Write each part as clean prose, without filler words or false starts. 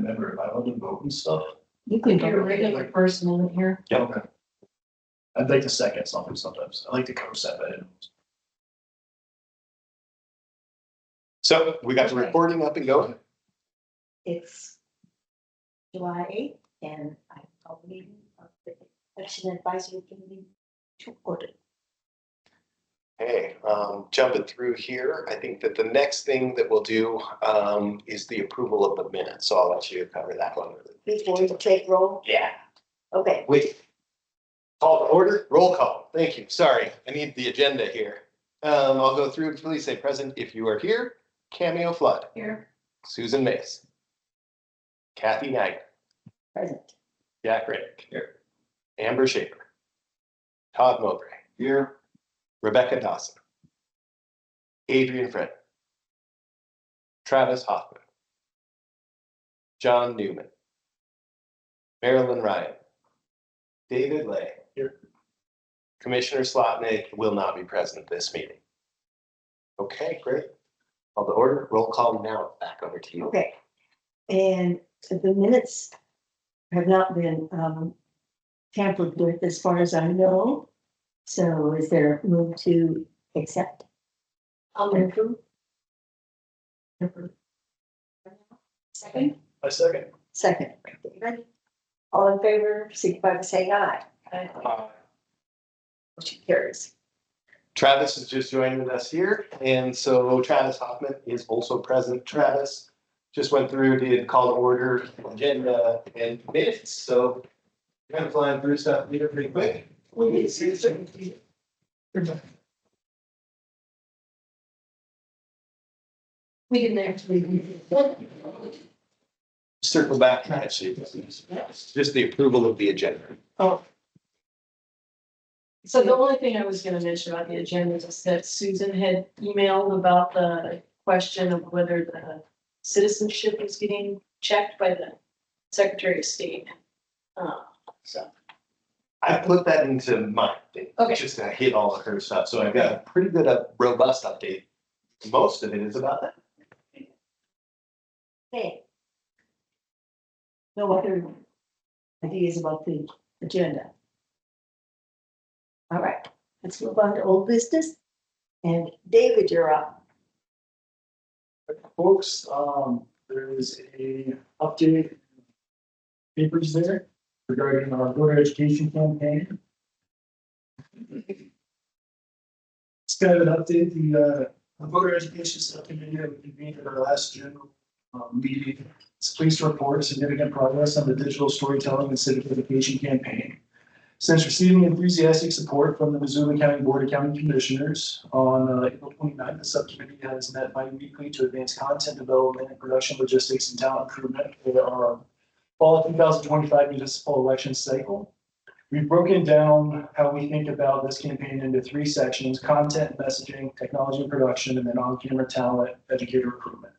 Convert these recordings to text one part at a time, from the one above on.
remember if I want to vote and stuff. You can be a regular person in here. Yeah. Okay. I'd like to second something sometimes. I like to co-set that. So we got the Okay. recording up and going. It's July 8th, and I call the meeting of the Election Advisory Committee to order. Hey, jumping through here, I think that the next thing that we'll do is the approval of the minutes. So I'll let you cover that one. Before we take roll, Yeah. okay, Wait. Call to order, roll call. Thank you. Sorry, I need the agenda here. I'll go through. Please say present if you are here. Cameo Flood. Here. Susan Mace. Kathy Knight. present. Jack Riddick. Here. Amber Shaper. Todd Mowbray. Here. Rebecca Dawson. Adrian Fred. Travis Hoffman. John Newman. Marilyn Ryan. David Lay. Here. Commissioner Slotnick will not be present at this meeting. Okay, great. Call to order. Roll call now. Back over to you. Okay, and the minutes have not been tampered with as far as I know. So is there a move to accept? I'll approve. Second. I second. Second. David? All in favor, signify by saying aye. Motion carries. Travis is just joining us here, and so Travis Hoffman is also present. Travis just went through, did call to order, agenda, and minutes, so kind of flying through stuff here pretty quick. We need to see the second. We can actually. Circle back, actually, just the approval of the agenda. Oh. So the only thing I was gonna mention about the agenda is that Susan had emailed about the question of whether the citizenship is getting checked by the Secretary of State. So, I put that into my thing, Okay. just to hit all of her stuff, so I've got a pretty good, robust update. Most of it is about that. Okay. No other ideas about the agenda? All right, let's move on to old business. And David, you're up. Folks, there is a update papers there regarding our voter education campaign. It's kind of an update, the voter education subcommittee that we convened at our last general meeting. It's pleased to report significant progress on the digital storytelling and civic education campaign. Since receiving enthusiastic support from the Missoula County Board of County Commissioners on April 29th, the subcommittee has met bi-weekly to advance content development and production logistics and talent improvement for our fall 2025 municipal election cycle. We've broken down how we think about this campaign into three sections: content, messaging, technology and production, and then on-camera talent, educator recruitment.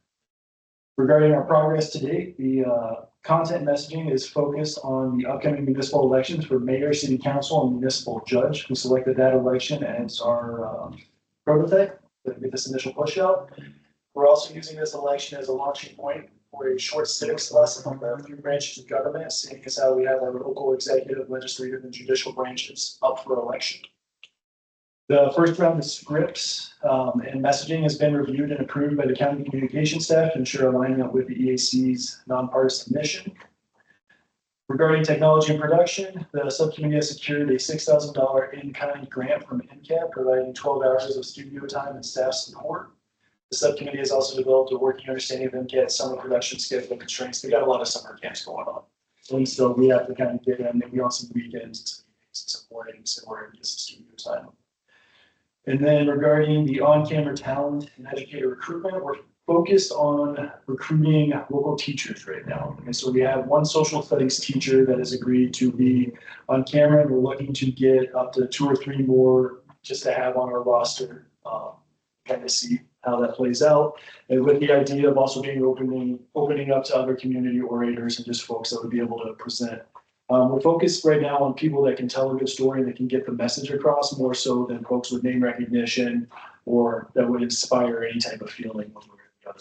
Regarding our progress to date, the content messaging is focused on the upcoming municipal elections for mayor, city council, and municipal judge. We selected that election as our prototype to get this initial push out. We're also using this election as a launching point for a short civics lesson on the three branches of government, seeing as how we have our local, executive, legislative, and judicial branches up for election. The first round of scripts and messaging has been reviewed and approved by the county communication staff to ensure alignment with the EAC's nonpartisan mission. Regarding technology and production, the subcommittee has secured a $6,000 in-kind grant from NCAP, providing 12 hours of studio time and staff support. The subcommittee has also developed a working understanding of MCAT's summer production schedule constraints. They got a lot of summer camps going on. And so we have to kind of get in maybe on some weekends, some mornings, in order to get some studio time. And then regarding the on-camera talent and educator recruitment, we're focused on recruiting local teachers right now. And so we have one social studies teacher that has agreed to be on camera, and we're looking to get up to 2 or 3 more just to have on our roster, kind of see how that plays out. And with the idea of also being opening up to other community orators and just folks that would be able to present. We're focused right now on people that can tell a good story and that can get the message across more so than folks with name recognition or that would inspire any type of feeling one way or the other.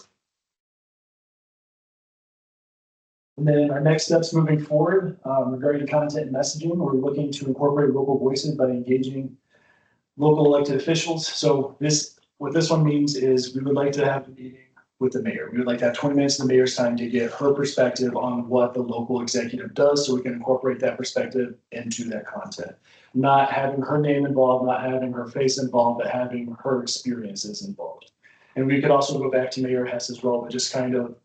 And then our next steps moving forward, regarding content and messaging, we're looking to incorporate local voices by engaging local elected officials. So what this one means is we would like to have a meeting with the mayor. We would like to have 20 minutes of the mayor's time to get her perspective on what the local executive does, so we can incorporate that perspective into that content. Not having her name involved, not having her face involved, but having her experiences involved. And we could also go back to Mayor Hess as well, but just kind of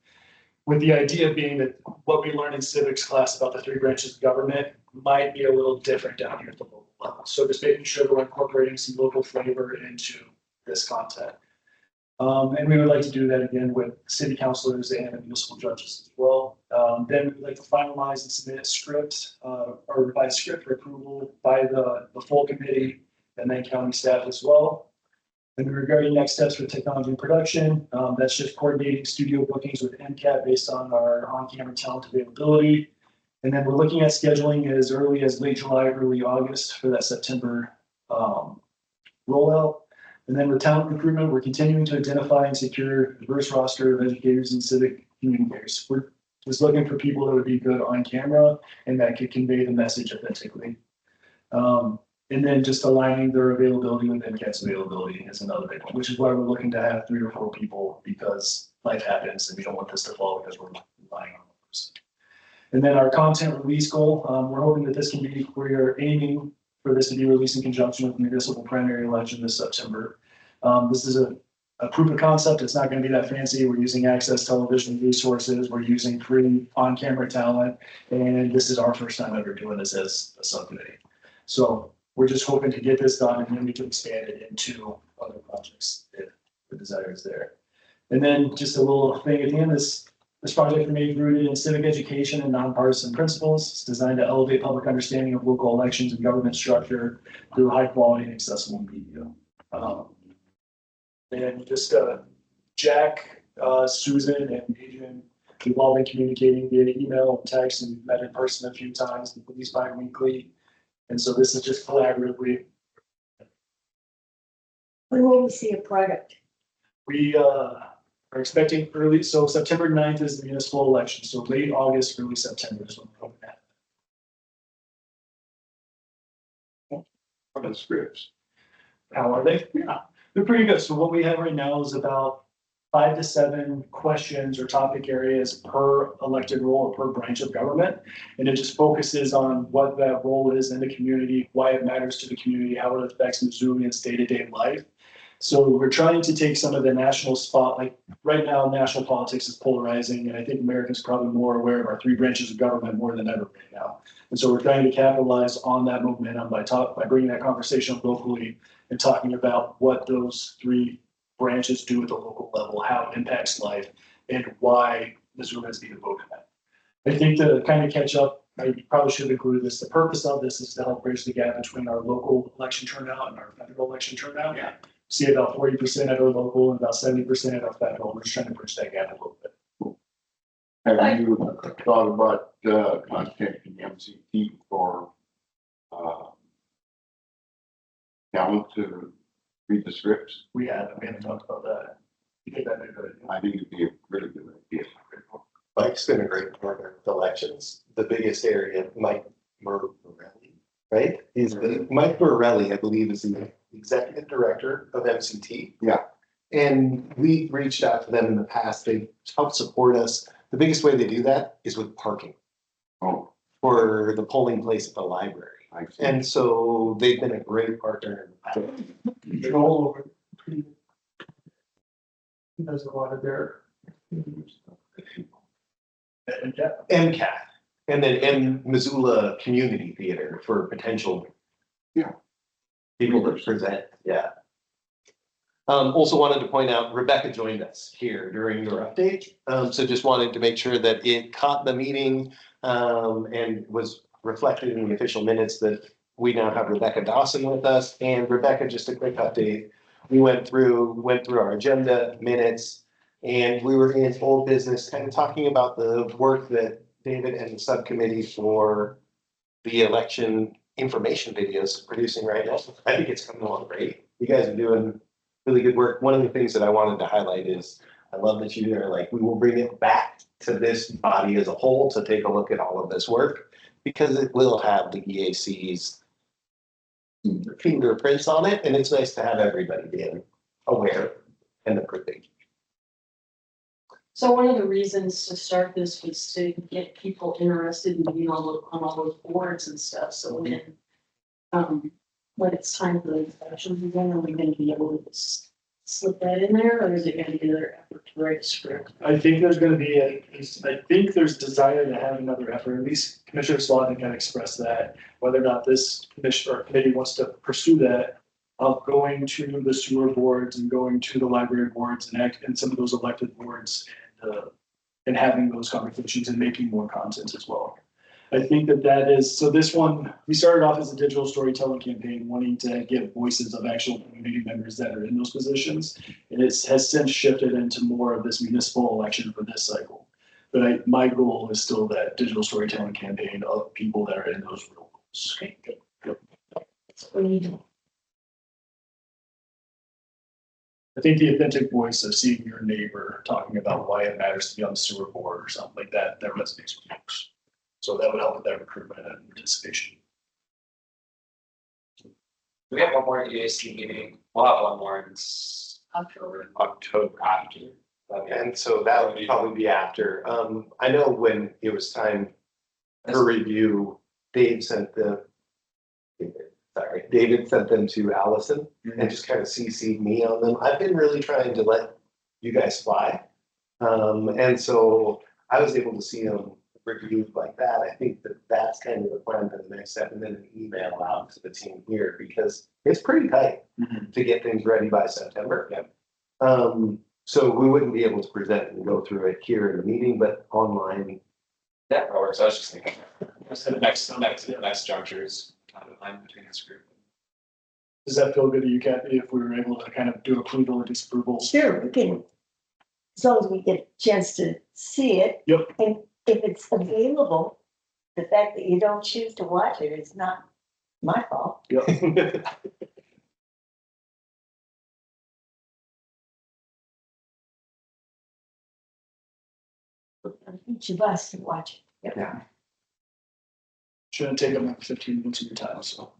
with the idea being that what we learned in civics class about the three branches of government might be a little different down here at the local level. So just making sure we're incorporating some local flavor into this content. And we would like to do that again with city councilors and municipal judges as well. Then we would like to finalize and submit a script, or revised script for approval by the full committee and then county staff as well. And regarding next steps for technology and production, that's just coordinating studio bookings with MCAT based on our on-camera talent availability. And then we're looking at scheduling as early as late July, early August for that September rollout. And then with talent recruitment, we're continuing to identify and secure a diverse roster of educators and civic communicators. We're just looking for people that would be good on camera and that could convey the message authentically. And then just aligning their availability with MCAT's availability is another big one, which is why we're looking to have 3 or 4 people, because life happens and we don't want this to fall because we're relying on those. And then our content release goal, we're hoping that this can be, we're aiming for this to be released in conjunction with the municipal primary election this September. This is a proof of concept. It's not going to be that fancy. We're using Access Television resources. We're using free on-camera talent. And this is our first time ever doing this as a subcommittee. So we're just hoping to get this done and then we can expand it into other projects if the desire is there. And then just a little thing at the end, this project remains rooted in civic education and nonpartisan principles. It's designed to elevate public understanding of local elections and government structure through high quality and accessible media. And just Jack, Susan, and Adrian, we've all been communicating via email and text, and we've met in person a few times, at least bi-weekly. And so this is just collaboratively. When will we see a product? We are expecting early, so September 9th is the municipal election, so late August, early September is when we're hoping at. What are the scripts? How are they? Yeah, they're pretty good. So what we have right now is about 5 to 7 questions or topic areas per elected role or per branch of government. And it just focuses on what that role is in the community, why it matters to the community, how it affects Missoulians' day-to-day life. So we're trying to take some of the national spot, like right now, national politics is polarizing, and I think Americans are probably more aware of our 3 branches of government more than ever right now. And so we're trying to capitalize on that momentum by bringing that conversation locally and talking about what those 3 branches do at the local level, how it impacts life, and why Missoulians need to vote in that. I think to kind of catch up, I probably should have included this. The purpose of this is to help bridge the gap between our local election turnout and our federal election turnout. Yeah. See about 40% at our local and about 70% at our federal. We're just trying to bridge that gap a little bit. Have you thought about contacting MCT for talent to read the scripts? We haven't talked about that. You think that'd be a good idea? I think it'd be a really good idea. Mike's been a great partner with elections. The biggest area, Mike Morelli, right? Mike Morelli, I believe, is the executive director of MCT. Yeah. And we reached out to them in the past. They helped support us. The biggest way they do that is with parking Oh, for the polling place at the library. I see. And so they've been a great partner. They're all over. There's a lot of their. And yeah, MCAT, and then Missoula Community Theater for potential. Yeah. People to present, yeah. Also wanted to point out, Rebecca joined us here during your update. So just wanted to make sure that it caught the meeting and was reflected in the official minutes that we now have Rebecca Dawson with us. And Rebecca, just a quick update. We went through our agenda minutes, and we were in old business, kind of talking about the work that David and the subcommittee for the election information videos producing right now. I think it's coming along great. You guys are doing really good work. One of the things that I wanted to highlight is I love that you are like, we will bring it back to this body as a whole to take a look at all of this work, because it will have the EAC's fingerprints on it, and it's nice to have everybody being aware and approving. So one of the reasons to start this was to get people interested in being on all those boards and stuff, so when it's time for the inspection, again, are we gonna be able to slip that in there, or is it gonna be another effort to write a script? I think there's gonna be I think there's desire to have another effort, at least Commissioner Slaughter can express that, whether or not this commission or committee wants to pursue that. Of going to the sewer boards and going to the library boards and some of those elected boards and having those conversations and making more content as well. I think that is, so this one, we started off as a digital storytelling campaign, wanting to get voices of actual community members that are in those positions. And it has since shifted into more of this municipal election for this cycle. But my goal is still that digital storytelling campaign of people that are in those roles. Okay, good. That's what we need. I think the authentic voice of seeing your neighbor talking about why it matters to be on the sewer board or something like that, that resonates with folks. So that would help with that recruitment and participation. We have one more EAC meeting. We'll have one more in October after. And so that would probably be after. I know when it was time for review, David sent them to Allison and just kind of CC'd me on them. I've been really trying to let you guys fly. And so I was able to see them reviewed like that. I think that's kind of the plan for the next step, and then an email out to the team here, because it's pretty tight to get things ready by September. Yep. So we wouldn't be able to present and go through it here in the meeting, but online. Yeah, that works. I was just thinking, the next juncture is kind of line between this group. Does that feel good to you, Kathy, if we were able to kind of do approval or disapproval? Sure, we can, as long as we get a chance to see it. Yep. And if it's available, the fact that you don't choose to watch it is not my fault. Yep. Each of us can watch it. Yeah. Shouldn't take them like 15 minutes of your time, so.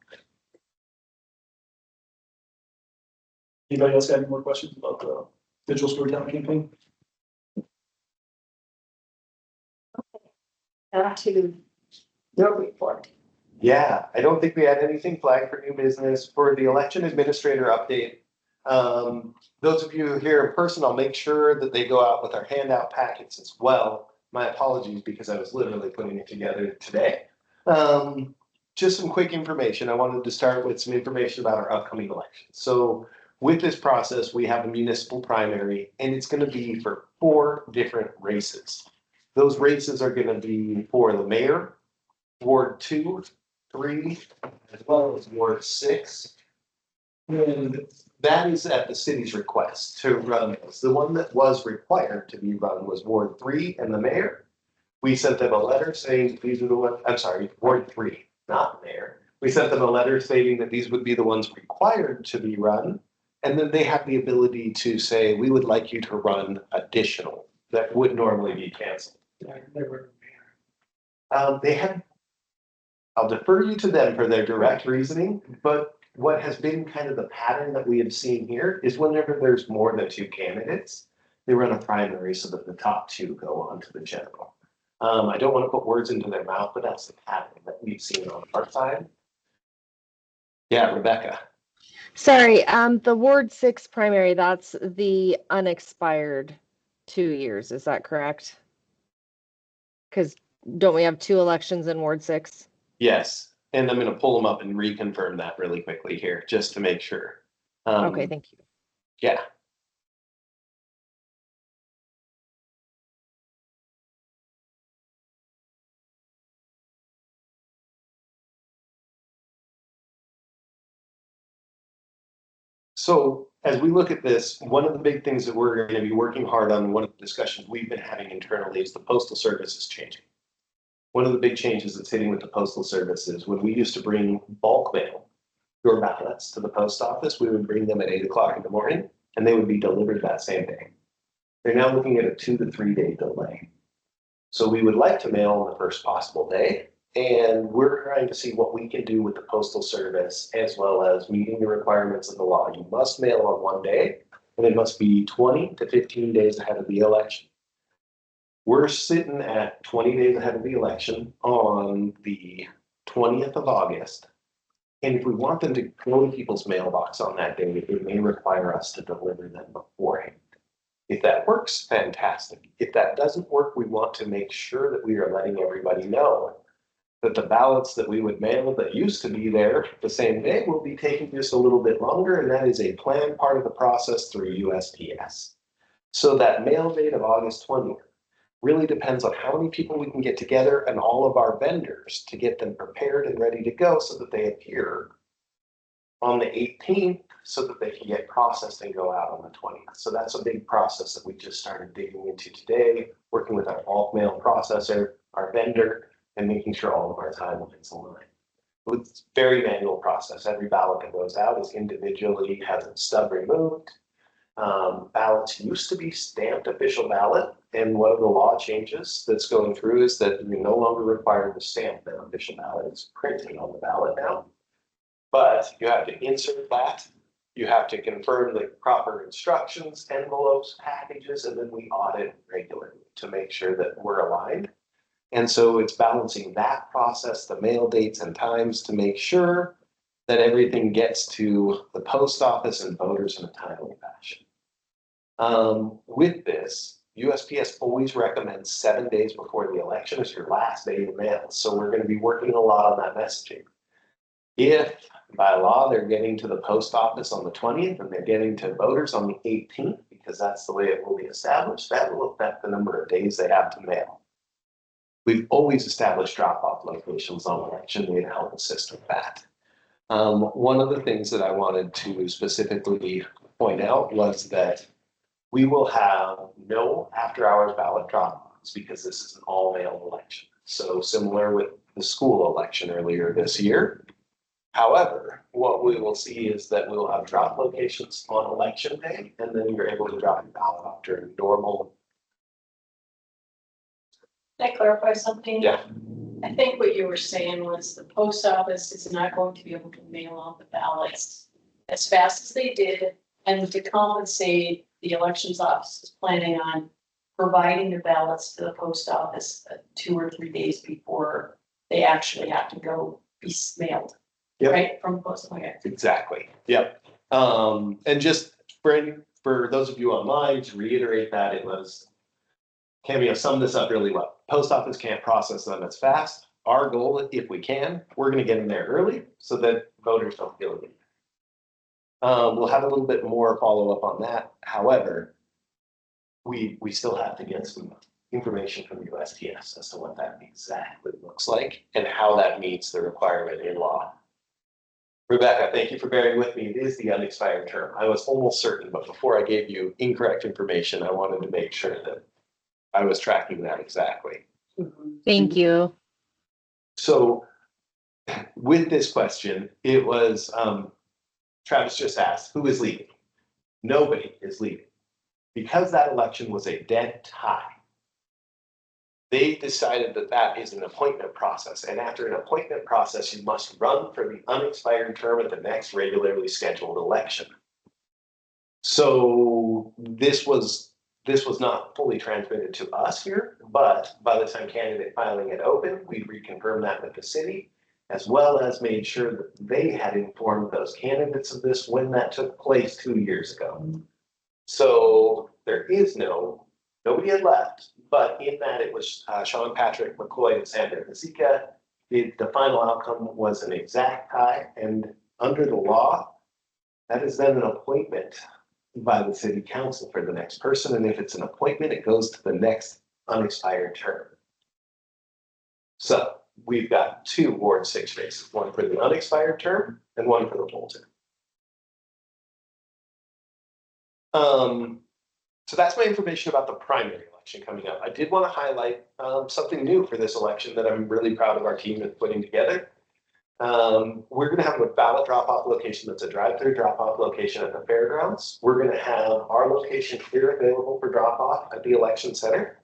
Anybody else got any more questions about the digital storytelling campaign? Back to your report. Yeah, I don't think we had anything flagged for new business for the election administrator update. Those of you here in person, I'll make sure that they go out with our handout packets as well. My apologies, because I was literally putting it together today. Just some quick information. I wanted to start with some information about our upcoming election. So with this process, we have a municipal primary, and it's going to be for 4 different races. Those races are going to be for the mayor, Ward 2, 3, as well as Ward 6. And that is at the city's request to run this. The one that was required to be run was Ward 3 and the mayor. We sent them a letter saying these are the ones, I'm sorry, Ward 3, not the mayor. We sent them a letter stating that these would be the ones required to be run. And then they have the ability to say, we would like you to run additional that would normally be canceled. They had, I'll defer you to them for their direct reasoning, but what has been kind of the pattern that we have seen here is whenever there's more than 2 candidates, they run a primary so that the top 2 go on to the general. I don't want to put words into their mouth, but that's the pattern that we've seen on our side. Yeah, Rebecca. Sorry, the Ward 6 primary, that's the unexpired 2 years, is that correct? Because don't we have 2 elections in Ward 6? Yes, and I'm going to pull them up and reconfirm that really quickly here, just to make sure. Okay, thank you. Yeah. So as we look at this, one of the big things that we're going to be working hard on, one of the discussions we've been having internally, is the postal service is changing. One of the big changes that's hitting with the postal service is when we used to bring bulk mail, your ballots to the post office, we would bring them at 8 o'clock in the morning and they would be delivered that same day. They're now looking at a 2 to 3 day delay. So we would like to mail on the first possible day. And we're trying to see what we can do with the postal service as well as meeting the requirements of the law. You must mail on one day and it must be 20 to 15 days ahead of the election. We're sitting at 20 days ahead of the election on the 20th of August. And if we want them to go to people's mailbox on that day, it may require us to deliver them beforehand. If that works, fantastic. If that doesn't work, we want to make sure that we are letting everybody know that the ballots that we would mail that used to be there the same day will be taking just a little bit longer, and that is a planned part of the process through USPS. So that mail date of August 20th really depends on how many people we can get together and all of our vendors to get them prepared and ready to go so that they appear on the 18th so that they can get processed and go out on the 20th. So that's a big process that we just started digging into today, working with our bulk mail processor, our vendor, and making sure all of our timelines align. It's a very manual process. Every ballot that goes out is individually, has its stub removed. Ballots used to be stamped official ballot, and one of the law changes that's going through is that you're no longer required to stamp the official ballot. It's printed on the ballot now. But you have to insert that. You have to confirm the proper instructions, envelopes, packages, and then we audit regularly to make sure that we're aligned. And so it's balancing that process, the mail dates and times to make sure that everything gets to the post office and voters in a timely fashion. With this, USPS always recommends 7 days before the election is your last day to mail. So we're going to be working a lot on that messaging. If by law they're getting to the post office on the 20th and they're getting to voters on the 18th, because that's the way it will be established, that will affect the number of days they have to mail. We've always established drop-off locations on election day to help assist with that. One of the things that I wanted to specifically point out was that we will have no after-hours ballot drop-offs because this is an all-mail election. So similar with the school election earlier this year. However, what we will see is that we will have drop locations on election day, and then you're able to drop your ballot off during normal. Can I clarify something? Yeah. I think what you were saying was the post office is not going to be able to mail out the ballots as fast as they did. And to compensate, the elections office is planning on providing the ballots to the post office 2 or 3 days before they actually have to go be mailed. Yep. Right, from post office. Exactly. Yep. And just for those of you online, to reiterate that it was Cameo summed this up really well. Post office can't process them as fast. Our goal, if we can, we're going to get them there early so that voters don't feel it. We'll have a little bit more follow up on that. However, we still have to get some information from USPS as to what that exactly looks like and how that meets the requirement in law. Rebecca, thank you for bearing with me. It is the unexpired term. I was almost certain, but before I gave you incorrect information, I wanted to make sure that I was tracking that exactly. Thank you. So with this question, it was, Travis just asked, who is leaving? Nobody is leaving. Because that election was a dead tie, they decided that that is an appointment process. And after an appointment process, you must run for the unexpired term at the next regularly scheduled election. So this was not fully transmitted to us here, but by the time candidate filing had opened, we reconfirmed that with the city, as well as made sure that they had informed those candidates of this when that took place 2 years ago. So there is nobody had left, but in that it was Sean Patrick, McCoy, and Sandra Mazika. The final outcome was an exact tie, and under the law, that is then an appointment by the city council for the next person. And if it's an appointment, it goes to the next unexpired term. So we've got 2 Ward 6 races, one for the unexpired term and one for the full term. So that's my information about the primary election coming up. I did want to highlight something new for this election that I'm really proud of our team is putting together. We're gonna have a ballot drop-off location that's a drive-through drop-off location at the fairgrounds. We're gonna have our location here available for drop-off at the election center.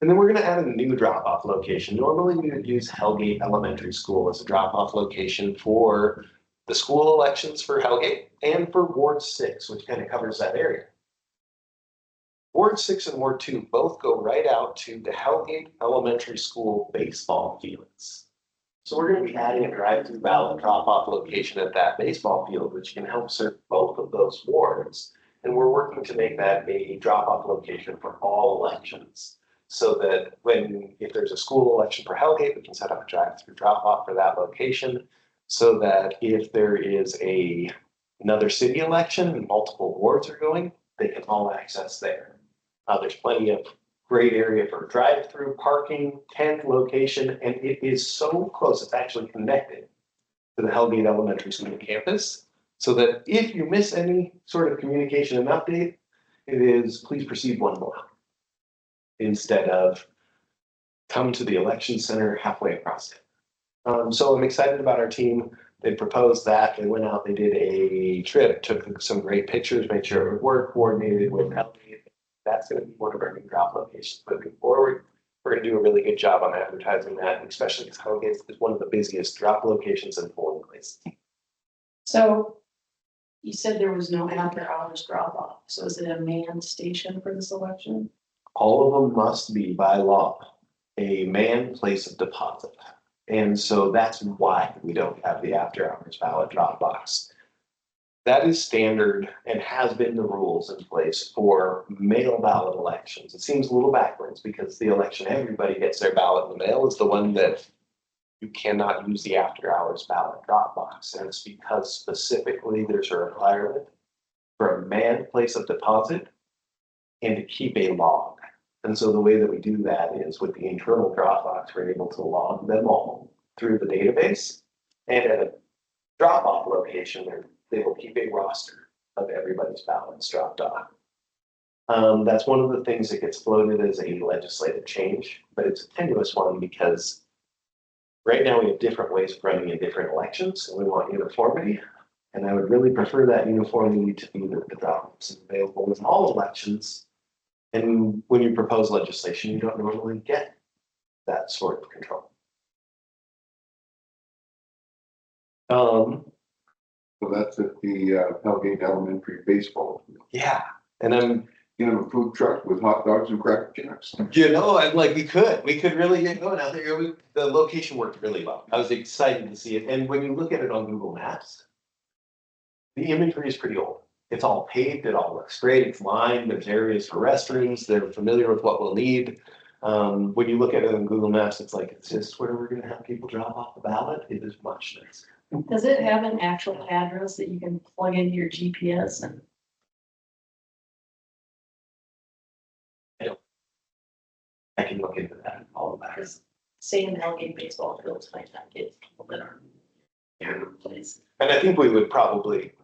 And then we're gonna add a new drop-off location. Normally, we would use Hellgate Elementary School as a drop-off location for the school elections for Hellgate and for Ward 6, which kind of covers that area. Ward 6 and Ward 2 both go right out to the Hellgate Elementary School baseball fields. So we're gonna be adding a drive-through ballot drop-off location at that baseball field, which can help serve both of those wards. And we're working to make that a drop-off location for all elections. So that if there's a school election for Hellgate, we can set up a drive-through drop-off for that location. So that if there is another city election and multiple wards are going, they can all access there. There's plenty of great area for drive-through parking, tent location, and it is so close, it's actually connected to the Hellgate Elementary School campus. So that if you miss any sort of communication and update, it is please proceed 1 block. Instead of come to the election center halfway across it. So I'm excited about our team. They proposed that, they went out, they did a trip, took some great pictures, made sure it would work, coordinated with Hellgate. That's gonna be one of our new drop locations moving forward. We're gonna do a really good job on advertising that, especially because Hellgate is one of the busiest drop locations in polling places. So you said there was no after hours drop off. So is it a manned station for this election? All of them must be by law a manned place of deposit. And so that's why we don't have the after hours ballot drop box. That is standard and has been the rules in place for mail ballot elections. It seems a little backwards because the election everybody gets their ballot in the mail is the one that you cannot use the after hours ballot drop box. And it's because specifically there's a requirement for a manned place of deposit and to keep a log. And so the way that we do that is with the internal Dropbox, we're able to log them all through the database. And at a drop-off location, they will keep a roster of everybody's ballots dropped off. That's one of the things that gets floated as a legislative change, but it's a tenuous one because right now we have different ways of running in different elections, and we want uniformity. And I would really prefer that uniformity to be that the drop-offs is available in all elections. And when you propose legislation, you don't normally get that sort of control. So that's at the Hellgate Elementary baseball. Yeah, and I'm, You have a food truck with hot dogs and cracker jacks. I'm like, we could really get going out there. The location worked really well. I was excited to see it. And when you look at it on Google Maps, the imagery is pretty old. It's all paved, it all looks great, it's lined, there's areas for restrooms, they're familiar with what we'll need. When you look at it on Google Maps, it's like, is this where we're gonna have people drop off the ballot? It is much nicer. Does it have an actual address that you can plug into your GPS and? I can look into that, all of that. Because saying Hellgate baseball fields might not get people that are. Yeah. Place. And I think we would probably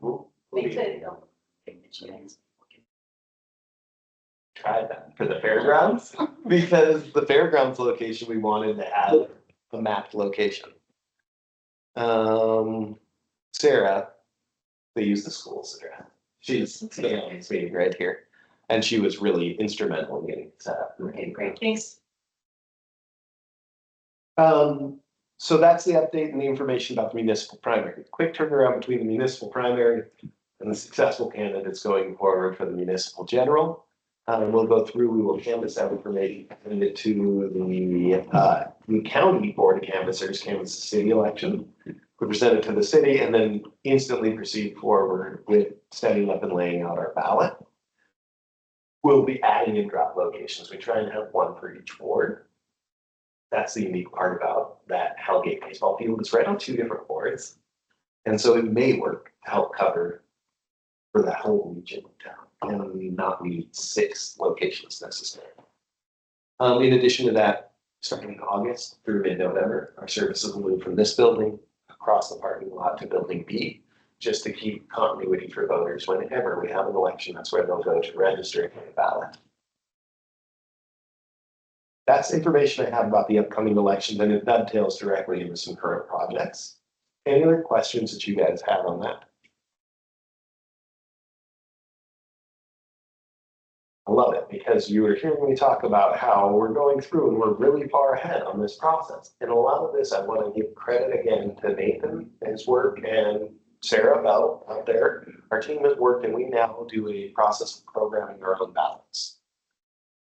We could go. Take the chance. try that for the fairgrounds, because the fairgrounds location, we wanted to have a mapped location. Sarah, they use the school's address. She's the on this meeting right here, and she was really instrumental in getting it set up. Okay, great, thanks. So that's the update and the information about the municipal primary. Quick turnaround between the municipal primary and the successful candidates going forward for the municipal general. We'll go through, we will canvass that information, send it to the county board of canvassers, canvass the city election. We present it to the city and then instantly proceed forward with setting up and laying out our ballot. We'll be adding in drop locations. We try and have one for each ward. That's the unique part about that Hellgate baseball field. It's right on 2 different boards. And so it may work to help cover for that whole region of town and not need 6 locations necessarily. In addition to that, starting in August through mid-November, our services will move from this building across the parking lot to building B, just to keep continuity for voters whenever we have an election. That's where they'll go to register for the ballot. That's information I have about the upcoming elections, and it dovetails directly into some current projects. Any other questions that you guys have on that? I love it because you were hearing me talk about how we're going through and we're really far ahead on this process. And a lot of this, I want to give credit again to Nathan, his work, and Sarah Bell out there. Our team has worked and we now do a process of programming our own ballots.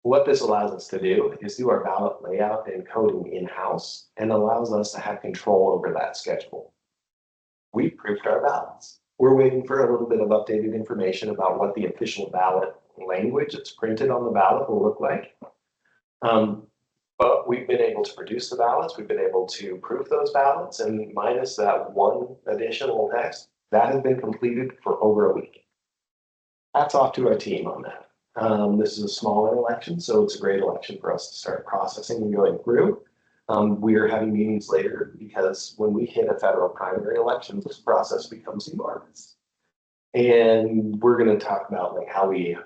What this allows us to do is do our ballot layout and coding in-house and allows us to have control over that schedule. We proofed our ballots. We're waiting for a little bit of updated information about what the official ballot language that's printed on the ballot will look like. But we've been able to produce the ballots, we've been able to proof those ballots, and minus that one additional text, that has been completed for over a week. Hats off to our team on that. This is a smaller election, so it's a great election for us to start processing and going through. We are having meetings later because when we hit a federal primary election, this process becomes enormous. And we're going to talk about like how we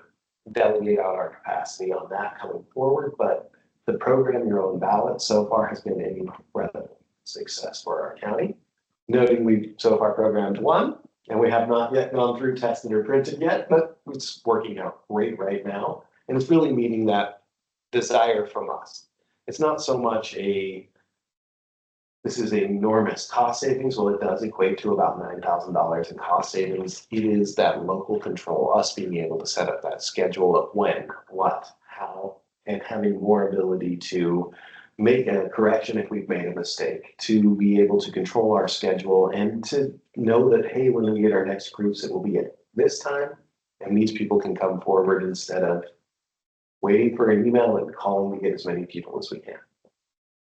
delegate out our capacity on that coming forward, but the program your own ballot so far has been an incredible success for our county. Noting we've so far programmed one, and we have not yet gone through tested or printed yet, but it's working out great right now. And it's really meeting that desire from us. It's not so much this is an enormous cost savings. Well, it does equate to about $9,000 in cost savings. It is that local control, us being able to set up that schedule of when, what, how, and having more ability to make a correction if we've made a mistake, to be able to control our schedule and to know that, hey, when we get our next groups, it will be at this time, and these people can come forward instead of waiting for an email and calling to get as many people as we can.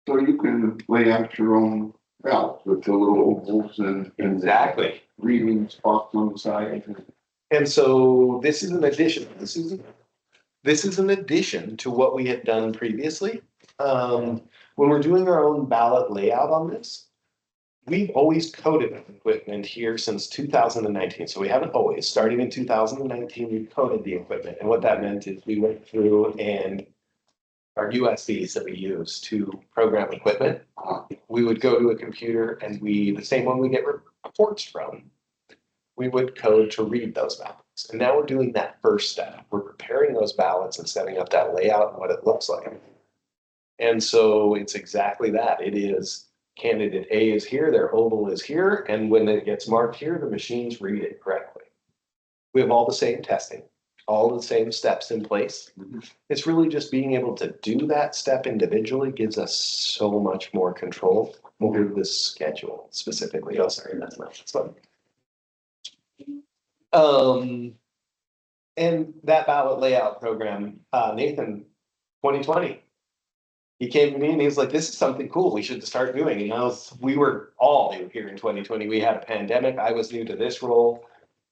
So you can lay out your own ballots with the little ovals and Exactly. reading spots on the side. And so this is an addition. This is an addition to what we had done previously. When we're doing our own ballot layout on this, we've always coded equipment here since 2019. So we haven't always. Starting in 2019, we coded the equipment. And what that meant is we went through and our USBs that we use to program equipment, we would go to a computer and the same one we get reports from, we would code to read those ballots. And now we're doing that first step. We're preparing those ballots and setting up that layout and what it looks like. And so it's exactly that. It is candidate A is here, their oval is here, and when it gets marked here, the machines read it correctly. We have all the same testing, all the same steps in place. It's really just being able to do that step individually gives us so much more control over the schedule specifically. Oh, sorry, that's not fun. And that ballot layout program, Nathan, 2020, he came to me and he was like, this is something cool we should start doing. And we were all new here in 2020. We had a pandemic. I was new to this role.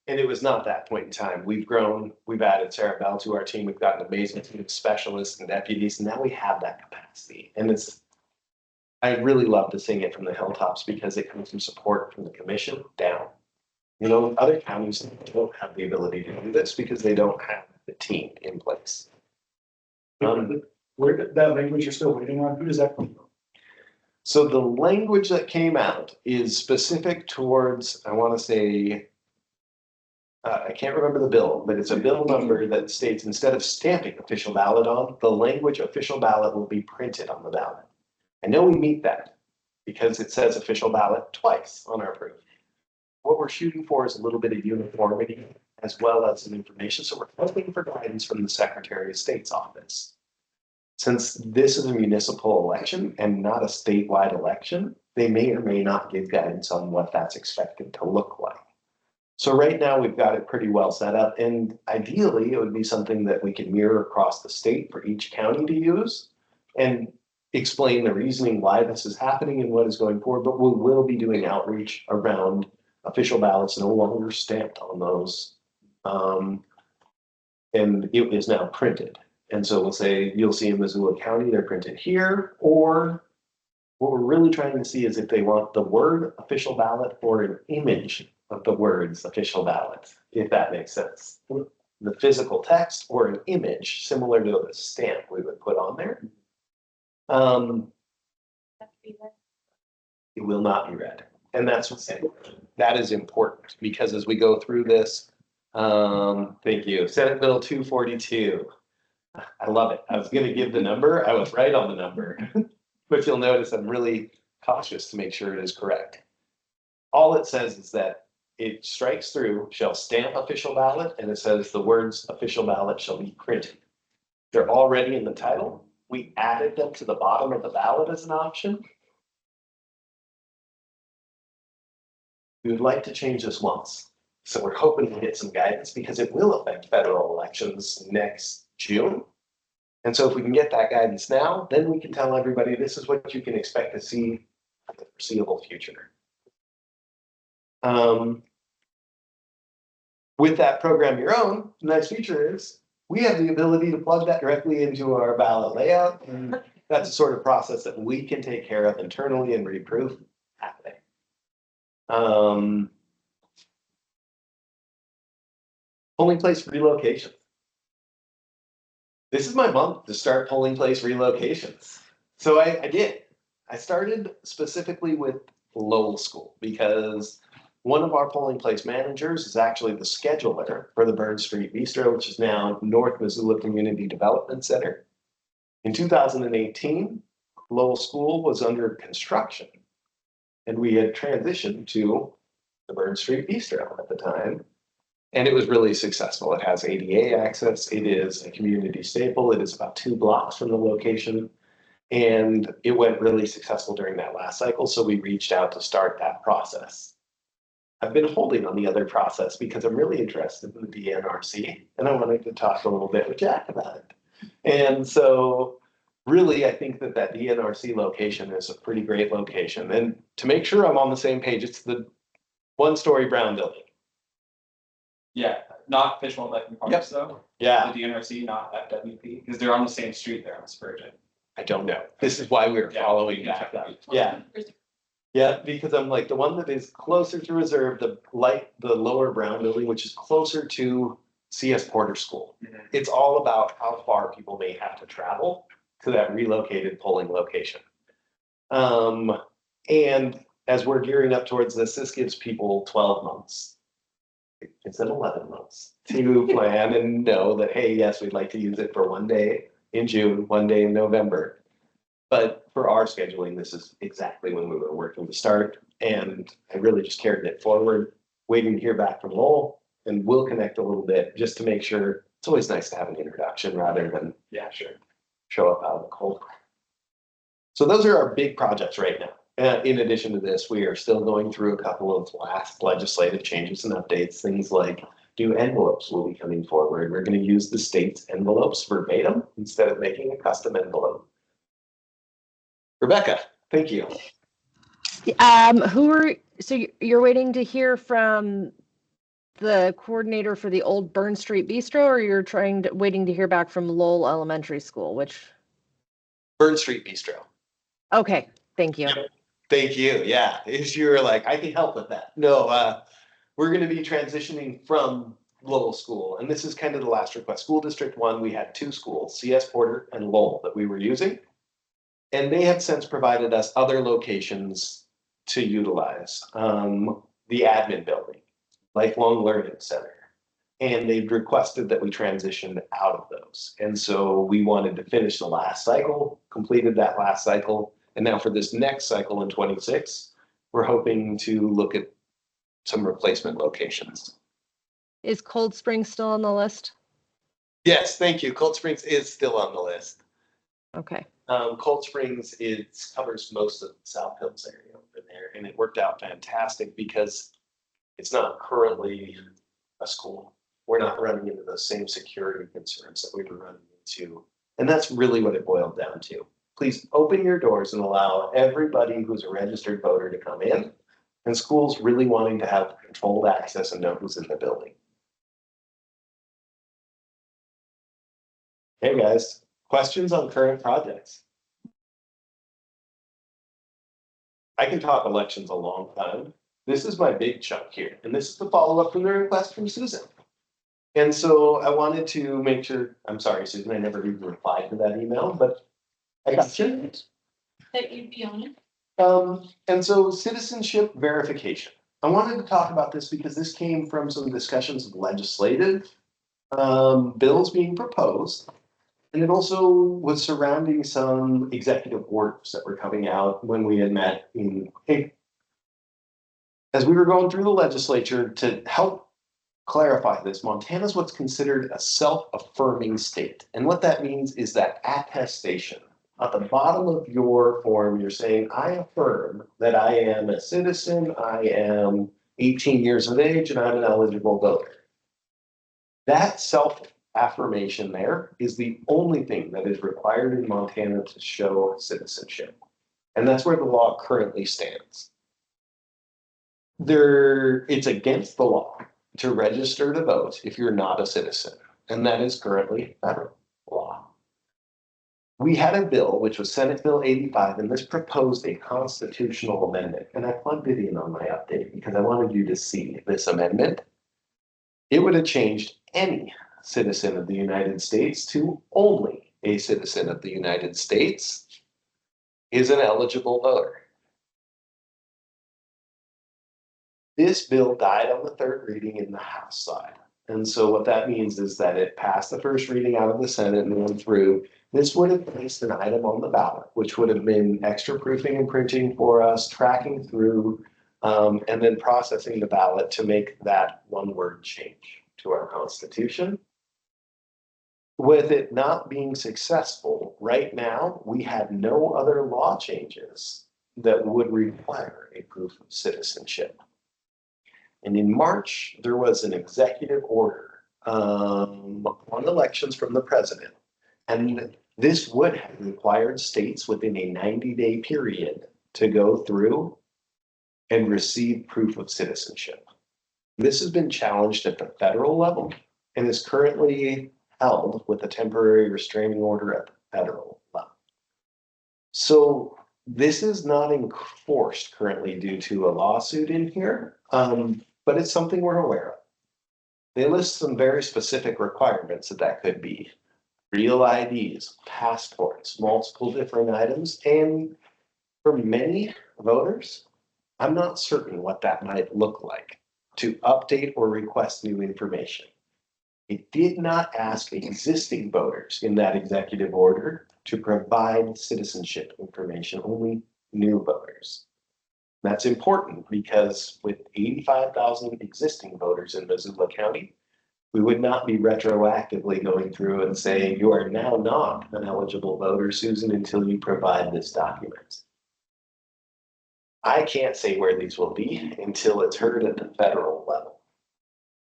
And it was not that point in time. We've grown, we've added Sarah Bell to our team. We've got an amazing team of specialists and deputies. And now we have that capacity. And I really love to sing it from the hilltops because it comes from support from the commission down. You know, other counties don't have the ability to do this because they don't have the team in place. Where did that language you're still waiting on, who does that come from? So the language that came out is specific towards, I want to say, I can't remember the bill, but it's a bill number that states instead of stamping official ballot on, the language official ballot will be printed on the ballot. I know we meet that because it says official ballot twice on our proof. What we're shooting for is a little bit of uniformity as well as some information. So we're hoping for guidance from the Secretary of State's office. Since this is a municipal election and not a statewide election, they may or may not give guidance on what that's expected to look like. So right now we've got it pretty well set up, and ideally it would be something that we can mirror across the state for each county to use and explain the reasoning why this is happening and what is going forward. But we will be doing outreach around official ballots no longer stamped on those. And it is now printed. And so we'll say, you'll see in Missoula County, they're printed here, or what we're really trying to see is if they want the word official ballot or an image of the words official ballot, if that makes sense. The physical text or an image similar to the stamp we would put on there. It will not be read. And that's what's that is important because as we go through this, thank you, Senate Bill 242. I love it. I was gonna give the number. I was right on the number. But you'll notice I'm really cautious to make sure it is correct. All it says is that it strikes through, shall stamp official ballot, and it says the words official ballot shall be printed. They're already in the title. We added them to the bottom of the ballot as an option. We would like to change this once. So we're hoping to get some guidance because it will affect federal elections next June. And so if we can get that guidance now, then we can tell everybody this is what you can expect to see in the foreseeable future. With that program your own, the nice feature is we have the ability to plug that directly into our ballot layout. And that's a sort of process that we can take care of internally and reproof happening. Polling place relocation. This is my month to start polling place relocations. So I did. I started specifically with Lowell School because one of our polling place managers is actually the scheduler for the Burn Street Bistro, which is now North Missoula Community Development Center. In 2018, Lowell School was under construction and we had transitioned to the Burn Street Bistro at the time. And it was really successful. It has ADA access. It is a community staple. It is about 2 blocks from the location. And it went really successful during that last cycle. So we reached out to start that process. I've been holding on the other process because I'm really interested in the DNRC. And I wanted to talk a little bit with Jack about it. And so really, I think that that DNRC location is a pretty great location. And to make sure I'm on the same page, it's the 1-story brown building. Yeah, not Fishwell Electric Parks though. Yeah, The DNRC, not FWP, because they're on the same street there on Spurgeon. I don't know. This is why we were Yeah, following you can back check up. that. Yeah, yeah, because I'm like the one that is closer to Reserve, the lower brown building, which is closer to CS Porter School. Mhm. It's all about how far people may have to travel to that relocated polling location. And as we're gearing up towards this gives people 12 months. It's 11 months to plan and know that, hey, yes, we'd like to use it for one day in June, one day in November. But for our scheduling, this is exactly when we were working to start. And I really just carried it forward, waiting to hear back from Lowell. And we'll connect a little bit just to make sure it's always nice to have an introduction rather than, yeah, sure, show up out of the cold. So those are our big projects right now. In addition to this, we are still going through a couple of last legislative changes and updates, things like new envelopes will be coming forward. We're going to use the state's envelopes verbatim instead of making a custom envelope. Rebecca, thank you. So you're waiting to hear from the coordinator for the old Burn Street Bistro, or you're waiting to hear back from Lowell Elementary School, which? Burn Street Bistro. Okay, thank you. Yep. Thank you. Yeah, if you're like, I can help with that. No, we're going to be transitioning from Lowell School. And this is kind of the last request. School District 1, we had 2 schools, CS Porter and Lowell, that we were using. And they have since provided us other locations to utilize. The admin building, Lifelong Learning Center. And they've requested that we transition out of those. And so we wanted to finish the last cycle, completed that last cycle. And now for this next cycle in 26, we're hoping to look at some replacement locations. Is Cold Spring still on the list? Yes, thank you. Cold Springs is still on the list. Okay. Cold Springs, it covers most of the South Hills area over there. And it worked out fantastic because it's not currently a school. We're not running into the same security concerns that we were running into. And that's really what it boiled down to. Please open your doors and allow everybody who's a registered voter to come in. And schools really wanting to have controlled access and know who's in the building. Hey guys, questions on current projects? I can talk elections a long time. This is my big chunk here, and this is the follow-up from the request from Susan. And so I wanted to make sure, I'm sorry, Susan, I never even replied to that email, but I got you. That you'd be on it. And so citizenship verification. I wanted to talk about this because this came from some discussions of legislative bills being proposed. And it also was surrounding some executive orders that were coming out when we had met in April. As we were going through the legislature to help clarify this, Montana is what's considered a self-affirming state. And what that means is that attestation. At the bottom of your form, you're saying, I affirm that I am a citizen, I am 18 years of age, and I'm an eligible voter. That self-affirmation there is the only thing that is required in Montana to show citizenship. And that's where the law currently stands. It's against the law to register to vote if you're not a citizen, and that is currently federal law. We had a bill, which was Senate Bill 85, and this proposed a constitutional amendment, and I plugged it in on my update because I wanted you to see this amendment. It would have changed any citizen of the United States to only a citizen of the United States is an eligible voter. This bill died on the third reading in the House side. And so what that means is that it passed the first reading out of the Senate and went through. This would have placed an item on the ballot, which would have been extra proofing and printing for us, tracking through, and then processing the ballot to make that one word change to our Constitution. With it not being successful, right now, we have no other law changes that would require a proof of citizenship. And in March, there was an executive order on elections from the president. And this would have required states within a 90-day period to go through and receive proof of citizenship. This has been challenged at the federal level and is currently held with a temporary restraining order at the federal level. So this is not enforced currently due to a lawsuit in here. But it's something we're aware of. They list some very specific requirements that could be real IDs, passports, multiple different items. And for many voters, I'm not certain what that might look like to update or request new information. It did not ask existing voters in that executive order to provide citizenship information, only new voters. That's important because with 85,000 existing voters in Missoula County, we would not be retroactively going through and saying, you are now not an eligible voter, Susan, until you provide this document. I can't say where these will be until it's heard at the federal level.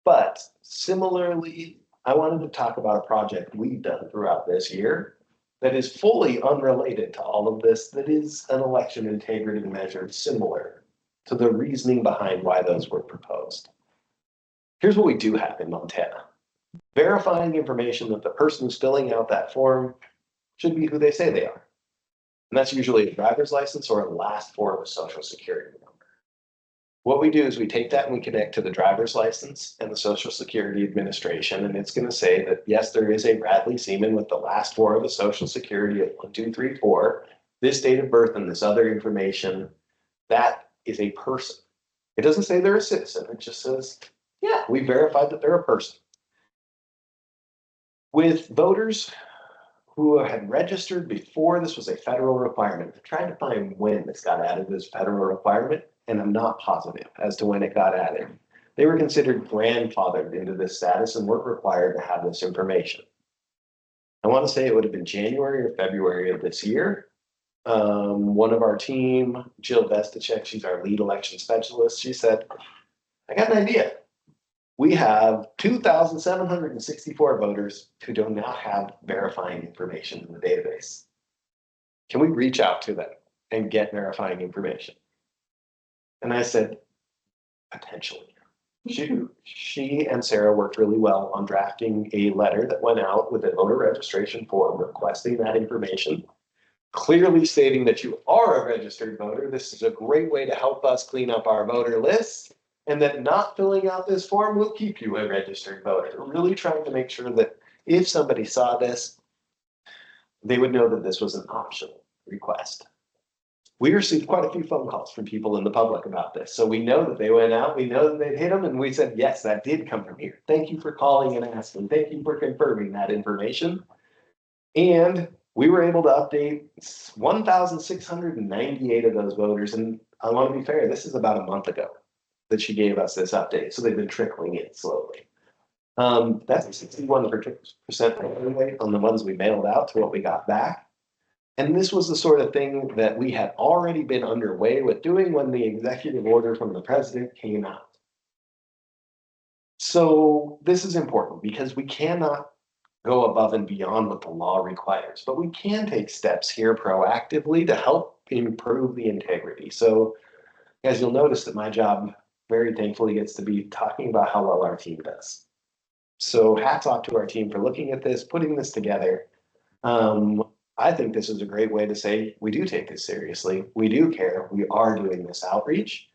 But similarly, I wanted to talk about a project we've done throughout this year that is fully unrelated to all of this, that is an election integrity measure similar to the reasoning behind why those were proposed. Here's what we do have in Montana. Verifying information that the person who's filling out that form should be who they say they are. And that's usually a driver's license or a last four of a social security number. What we do is we take that and we connect to the driver's license and the Social Security Administration, and it's going to say that, yes, there is a Bradley Seaman with the last four of the Social Security of 1234, this date of birth and this other information. That is a person. It doesn't say they're a citizen. It just says, yeah, we verified that they're a person. With voters who had registered before this was a federal requirement, I tried to find when this got added as federal requirement, and I'm not positive as to when it got added. They were considered grandfathered into this status and weren't required to have this information. I want to say it would have been January or February of this year. One of our team, Jill Vestacek, she's our lead election specialist, she said, I got an idea. We have 2,764 voters who do not have verifying information in the database. Can we reach out to them and get verifying information? And I said, potentially. She and Sarah worked really well on drafting a letter that went out with a voter registration form requesting that information, clearly stating that you are a registered voter. This is a great way to help us clean up our voter lists, and that not filling out this form will keep you a registered voter. Really trying to make sure that if somebody saw this, they would know that this was an optional request. we received quite a few phone calls from people in the public about this. So we know that they went out, we know that they'd hit them, and we said, yes, that did come from here. Thank you for calling and asking. Thank you for confirming that information. And we were able to update 1,698 of those voters. And I want to be fair, this is about a month ago that she gave us this update. So they've been trickling in slowly. That's a 61% voting rate on the ones we mailed out to what we got back. And this was the sort of thing that we had already been underway with doing when the executive order from the president came out. So this is important because we cannot go above and beyond what the law requires, but we can take steps here proactively to help improve the integrity. So as you'll notice that my job very thankfully gets to be talking about how well our team does. So hats off to our team for looking at this, putting this together. I think this is a great way to say we do take this seriously. We do care. We are doing this outreach.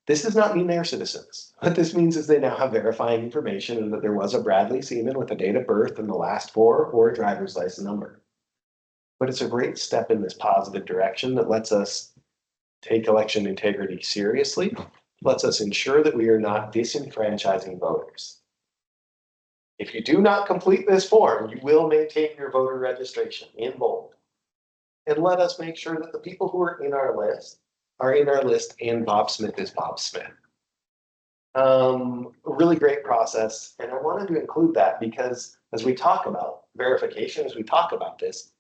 This does not mean they're citizens. What this means is they now have verifying information and that there was a Bradley Seaman with a date of birth and the last four or a driver's license number. But it's a great step in this positive direction that lets us take election integrity seriously, lets us ensure that we are not disenfranchising voters. If you do not complete this form, you will maintain your voter registration in bold. And let us make sure that the people who are in our list and Bob Smith is Bob Smith. A really great process. And I wanted to include that because as we talk about verification, as we talk about this,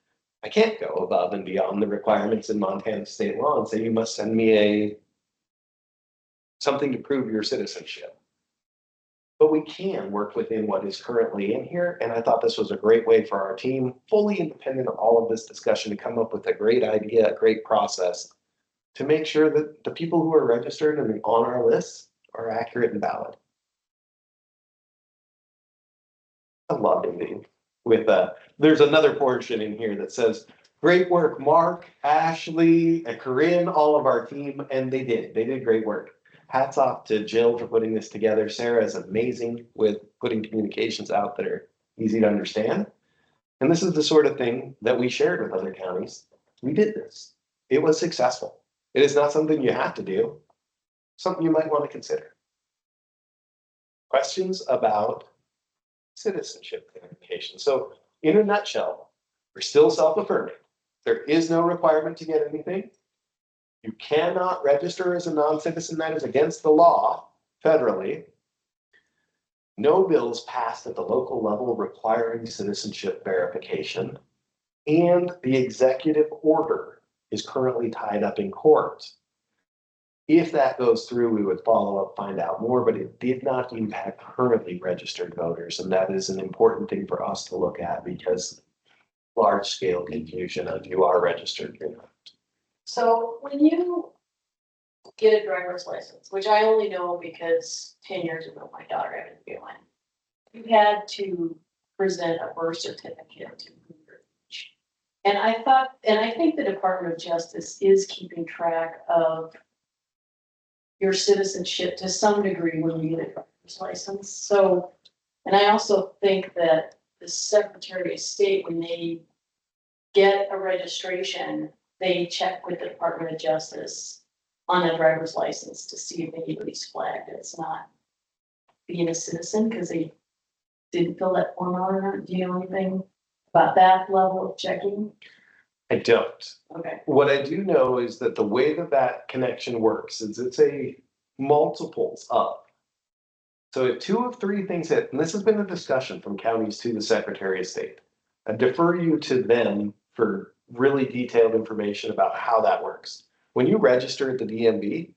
I can't go above and beyond the requirements in Montana state law and say you must send me something to prove your citizenship. But we can work within what is currently in here. And I thought this was a great way for our team, fully independent of all of this discussion, to come up with a great idea, a great process to make sure that the people who are registered and on our list are accurate and valid. I love ending with there's another portion in here that says, great work, Mark, Ashley, and Corinne, all of our team, and they did great work. Hats off to Jill for putting this together. Sarah is amazing with putting communications out that are easy to understand. And this is the sort of thing that we shared with other counties. We did this. It was successful. It is not something you have to do, something you might want to consider. Questions about citizenship verification. So in a nutshell, we're still self-affirming. There is no requirement to get anything. You cannot register as a non-citizen. That is against the law federally. No bills passed at the local level requiring citizenship verification. And the executive order is currently tied up in court. If that goes through, we would follow up, find out more, but it did not impact currently registered voters. And that is an important thing for us to look at because large scale confusion of you are registered, you're not. So when you get a driver's license, which I only know because 10 years ago, my daughter had to get one, you had to present a birth certificate to prove your age. And I think the Department of Justice is keeping track of your citizenship to some degree when you get a driver's license. So, and I also think that the Secretary of State, when they get a registration, they check with the Department of Justice on a driver's license to see if anybody's flagged it's not being a citizen because they didn't fill that form out or not. Do you know anything about that level of checking? I don't. Okay. What I do know is that the way that that connection works is it's a multiples of. So if 2 of 3 things hit, and this has been a discussion from counties to the Secretary of State, I defer you to them for really detailed information about how that works. When you register at the DMV,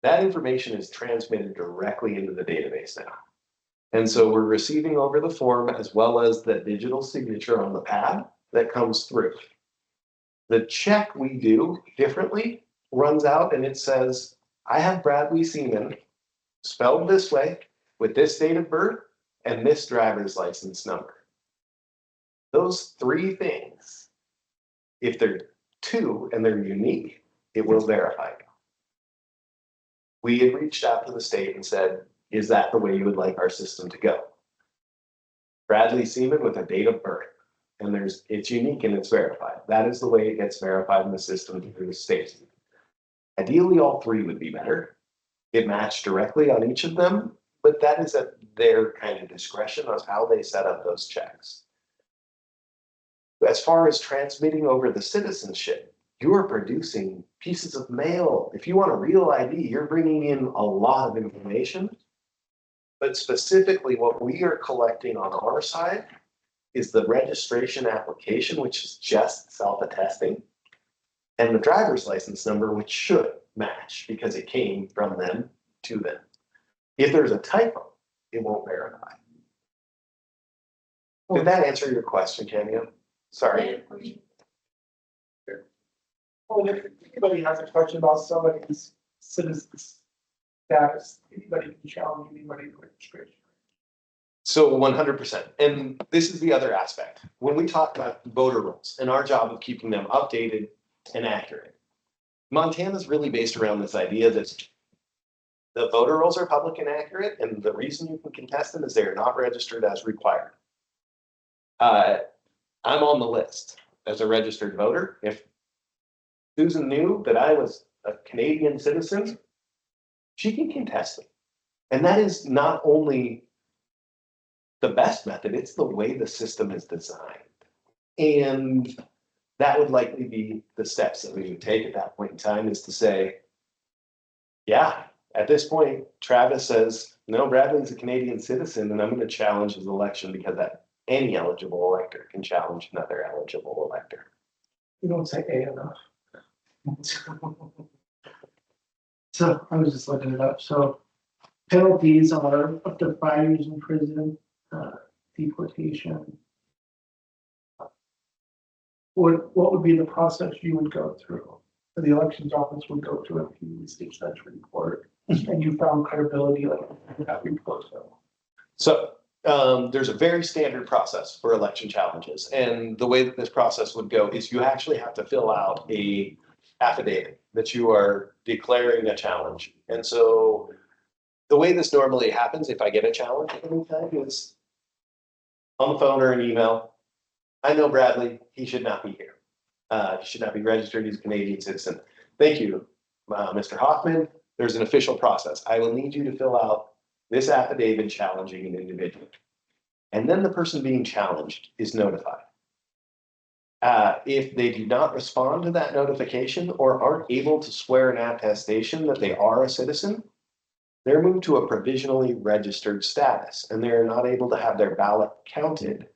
that information is transmitted directly into the database now. And so we're receiving over the form as well as the digital signature on the pad that comes through. The check we do differently runs out and it says, I have Bradley Seaman spelled this way with this date of birth and this driver's license number. Those 3 things, if they're 2 and they're unique, it will verify. We had reached out to the state and said, is that the way you would like our system to go? Bradley Seaman with a date of birth, and it's unique and it's verified. That is the way it gets verified in the system through the state. Ideally, all three would be better. It matched directly on each of them, but that is at their kind of discretion on how they set up those checks. As far as transmitting over the citizenship, you're producing pieces of mail. If you want a real ID, you're bringing in a lot of information. But specifically, what we are collecting on our side is the registration application, which is just self-attesting, and the driver's license number, which should match because it came from them to them. If there's a typo, it won't verify. Did that answer your question, Cameo? Sorry. Well, if anybody has a question about somebody's citizen's status, anybody can challenge anybody to registration. So 100%. And this is the other aspect. When we talk about voter rolls and our job of keeping them updated and accurate, Montana's really based around this idea that the voter rolls are public and accurate, and the reason you can contest them is they are not registered as required. I'm on the list as a registered voter. If Susan knew that I was a Canadian citizen, she can contest me. And that is not only the best method, it's the way the system is designed. And that would likely be the steps that we would take at that point in time, is to say, yeah, at this point, Travis says, no, Bradley's a Canadian citizen, and I'm going to challenge his election because that any eligible elector can challenge another eligible elector. You don't say A enough. So I was just looking it up. So penalties are up to 5 years in prison, deportation. What would be the process you would go through? Or the elections office would go through if you received such report and you found credibility like that report. So there's a very standard process for election challenges. And the way that this process would go is you actually have to fill out a affidavit that you are declaring a challenge. And so the way this normally happens, if I get a challenge at any time, is on the phone or an email. I know Bradley, he should not be here. He should not be registered, he's a Canadian citizen. Thank you, Mr. Hoffman. There's an official process. I will need you to fill out this affidavit challenging an individual. And then the person being challenged is notified. If they do not respond to that notification or aren't able to swear an attestation that they are a citizen, they're moved to a provisionally registered status, and they're not able to have their ballot counted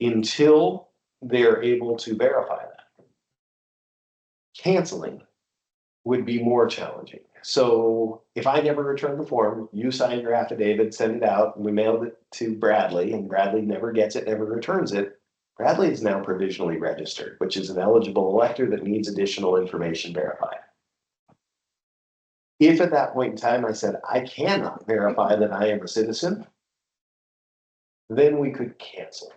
until they're able to verify that. Canceling would be more challenging. So if I never return the form, you sign your affidavit, send it out, and we mailed it to Bradley, and Bradley never gets it, never returns it, Bradley is now provisionally registered, which is an eligible elector that needs additional information verified. If at that point in time I said, I cannot verify that I am a citizen, then we could cancel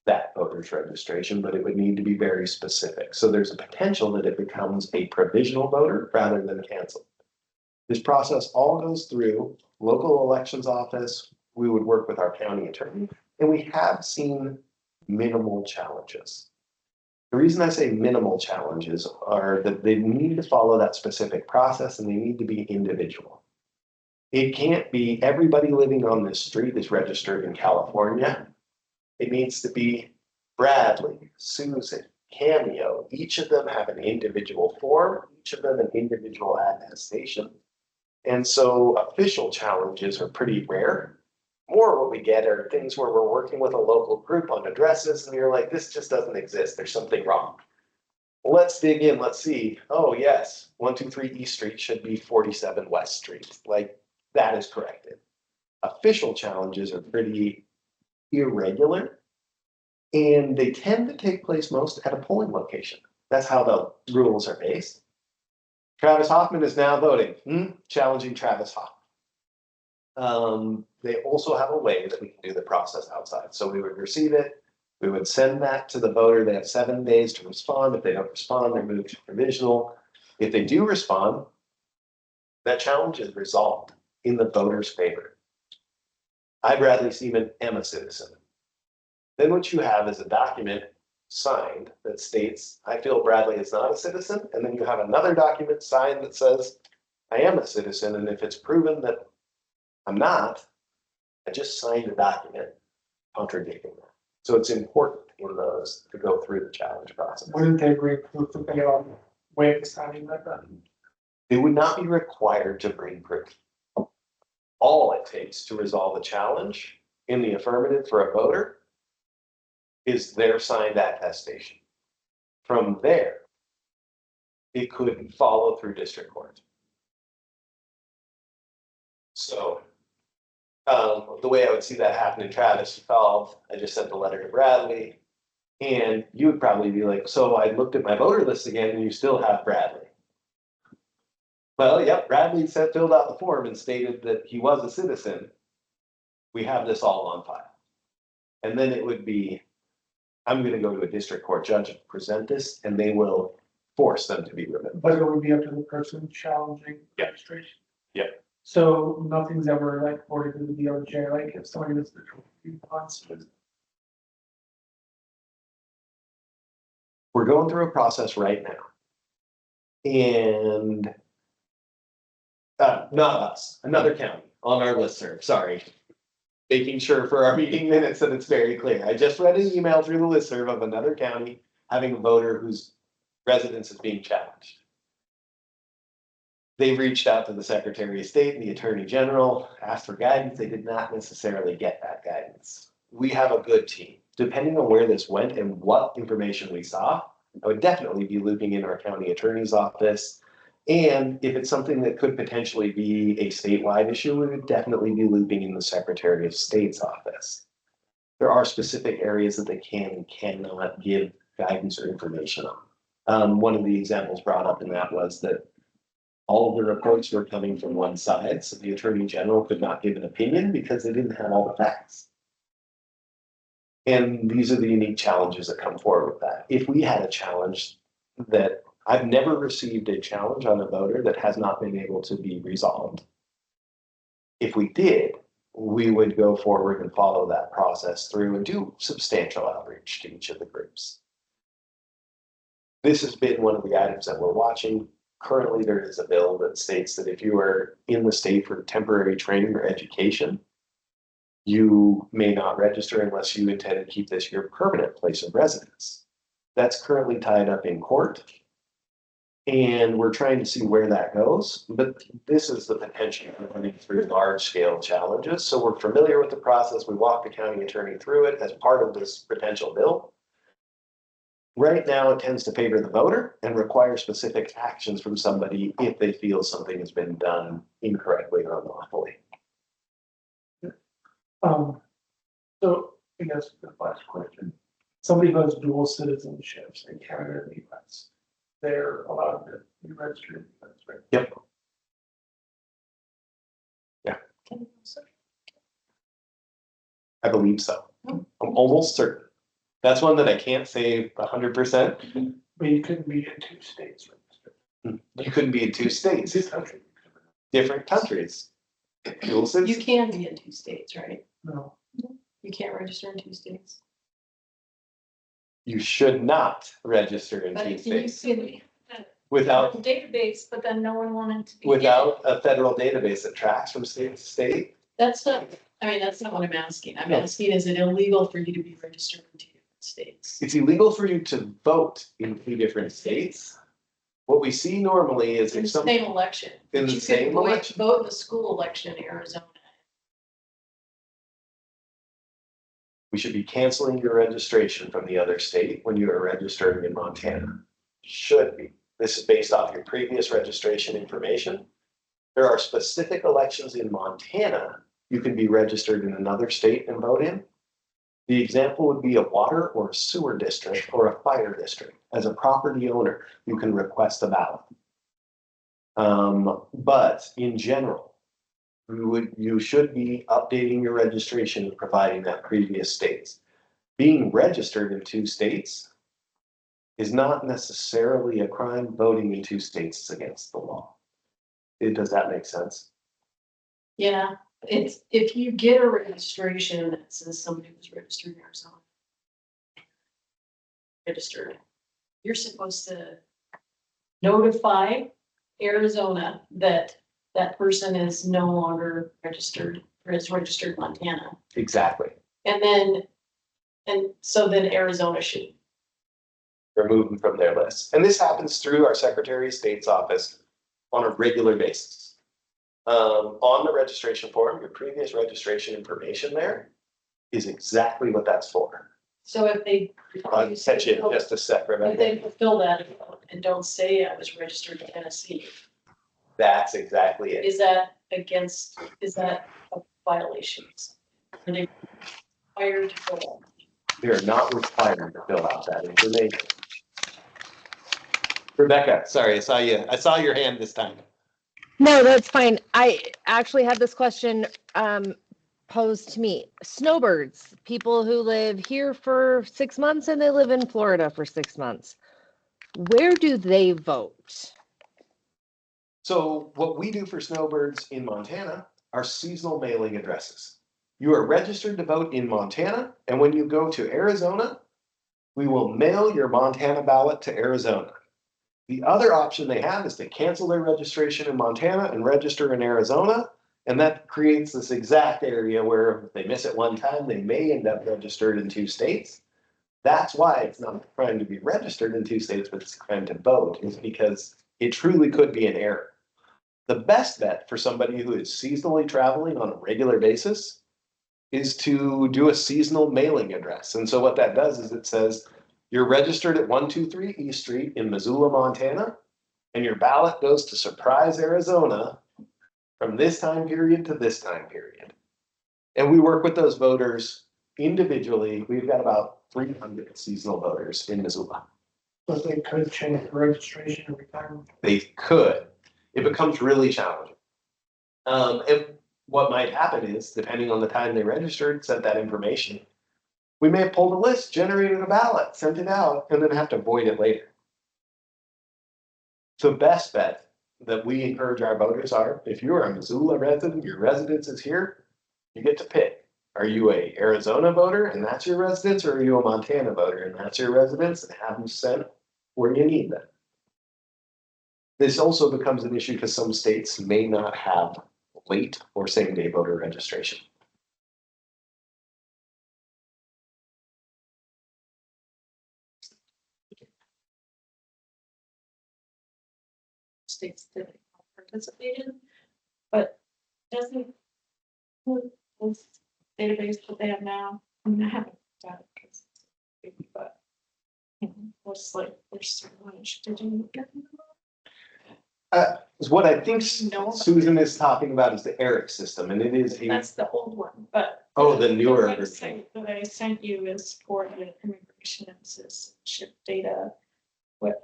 that voter's registration, but it would need to be very specific. So there's a potential that it becomes a provisional voter rather than canceled. This process all goes through local elections office. We would work with our county attorney, and we have seen minimal challenges. The reason I say minimal challenges are that they need to follow that specific process and they need to be individual. It can't be everybody living on this street is registered in California. It needs to be Bradley, Susan, Cameo. Each of them have an individual form, each of them an individual attestation. And so official challenges are pretty rare. More what we get are things where we're working with a local group on addresses and you're like, this just doesn't exist. There's something wrong. Let's dig in. Let's see. Oh, yes. 123 East Street should be 47 West Street. Like that is corrected. Official challenges are pretty irregular and they tend to take place most at a polling location. That's how the rules are based. Travis Hoffman is now voting, challenging Travis Hoffman. They also have a way that we can do the process outside. So we would receive it, we would send that to the voter. They have 7 days to respond. If they don't respond, they're moved to provisional. If they do respond, that challenge is resolved in the voter's favor. I, Bradley Seaman, am a citizen. Then what you have is a document signed that states, I feel Bradley is not a citizen, and then you have another document signed that says, I am a citizen, and if it's proven that I'm not, I just signed a document contradicting that. So it's important in those to go through the challenge process. Wouldn't they bring proof that they are way signing that document? They would not be required to bring proof. All it takes to resolve a challenge in the affirmative for a voter is their signed attestation. From there, it could follow through district court. So the way I would see that happen in Travis, I just sent the letter to Bradley, and you would probably be like, so I looked at my voter list again and you still have Bradley. Well, yep, Bradley filled out the form and stated that he was a citizen. We have this all on file. And then it would be, I'm gonna go to a district court judge and present this, and they will force them to be removed. But it would be up to the person challenging Yeah. registration. Yeah. So nothing's ever like reported to the DOJ, like if somebody was the We're going through a process right now. And not us, another county on our listserv, sorry. Making sure for our meeting minutes that it's very clear. I just read an email through the listserv of another county having a voter whose residence is being challenged. They've reached out to the Secretary of State and the Attorney General, asked for guidance. They did not necessarily get that guidance. We have a good team. Depending on where this went and what information we saw, I would definitely be looping in our county attorney's office. And if it's something that could potentially be a statewide issue, we would definitely be looping in the Secretary of State's office. There are specific areas that they can and cannot give guidance or information on. One of the examples brought up in that was that all of the reports were coming from one side, so the Attorney General could not give an opinion because they didn't have all the facts. And these are the unique challenges that come forward with that. If we had a challenge that I've never received a challenge on a voter that has not been able to be resolved. If we did, we would go forward and follow that process through and do substantial outreach to each of the groups. This has been one of the items that we're watching. Currently, there is a bill that states that if you are in the state for temporary training or education, you may not register unless you intend to keep this your permanent place of residence. That's currently tied up in court. And we're trying to see where that goes, but this is the potential for running through large scale challenges. So we're familiar with the process. We walk the county attorney through it as part of this potential bill. Right now, it tends to favor the voter and require specific actions from somebody if they feel something has been done incorrectly or unlawfully. So I guess the last question, somebody who has dual citizenships in Canada and the US, they're allowed to be registered, that's right? Yep. Yeah, I believe so. I'm almost certain. That's one that I can't say 100%. But you couldn't be in two states registered. You couldn't be in two states, This country, different countries. Dual You citizen- can be in 2 states, right? no. You can't register in 2 states. You should not register in But two if you states see without the database, but then no one wanted to be. without a federal database that tracks from state to state. That's not, I mean, that's not what I'm asking. I'm No. asking, is it illegal for you to be registered in 2 different states? It's illegal for you to vote in 2 different states. What we see normally is In if the some, same election. In the You could same election. Vote in the school election in Arizona. we should be canceling your registration from the other state when you are registering in Montana. Should be. This is based off your previous registration information. There are specific elections in Montana you can be registered in another state and vote in. The example would be a water or a sewer district or a fire district. As a property owner, you can request a ballot. But in general, you should be updating your registration and providing that previous states. Being registered in 2 states is not necessarily a crime. Voting in 2 states is against the law. Does that make sense? Yeah, it's, if you get a registration that says somebody was registered in Arizona. registered, you're supposed to notify Arizona that that person is no longer registered or is registered in Montana. Exactly. And so then Arizona should. Remove them from their list. And this happens through our Secretary of State's office on a regular basis. On the registration form, your previous registration information there is exactly what that's for. So if they. I'll catch you in just a sec, If Rebecca. they fulfill that and don't say I was registered in Tennessee, That's exactly it. is that a violation? Are they required to fill that? They're not required to fill out that information. Rebecca, sorry, I saw your hand this time. No, that's fine. I actually had this question posed to me. Snowbirds, people who live here for 6 months and they live in Florida for 6 months. Where do they vote? So what we do for snowbirds in Montana are seasonal mailing addresses. You are registered to vote in Montana, and when you go to Arizona, we will mail your Montana ballot to Arizona. The other option they have is to cancel their registration in Montana and register in Arizona, and that creates this exact area where if they miss it one time, they may end up registered in 2 states. That's why it's not a crime to be registered in 2 states, but it's a crime to vote, is because it truly could be an error. The best bet for somebody who is seasonally traveling on a regular basis is to do a seasonal mailing address. And so what that does is it says you're registered at 123 East Street in Missoula, Montana, and your ballot goes to Surprise, Arizona from this time period to this time period. And we work with those voters individually. We've got about 300 seasonal voters in Missoula. But they could change the registration every time. They could. It becomes really challenging. And what might happen is, depending on the time they registered, sent that information, we may have pulled a list, generated a ballot, sent it out, and then have to void it later. The best bet that we encourage our voters are, if you're a Missoula resident, your residence is here, you get to pick. Are you a Arizona voter and that's your residence, or are you a Montana voter and that's your residence, and have them sent where you need them? This also becomes an issue because some states may not have late or same day voter registration. States that participate in, but doesn't this database that they have now, I mean, I haven't done it because it's big, but what's like, there's so much to do. What I think No. Susan is talking about is the ERIC system, and it is a, That's the old one, but. oh, the newer version. website that I sent you is for the immigration and citizenship data. What,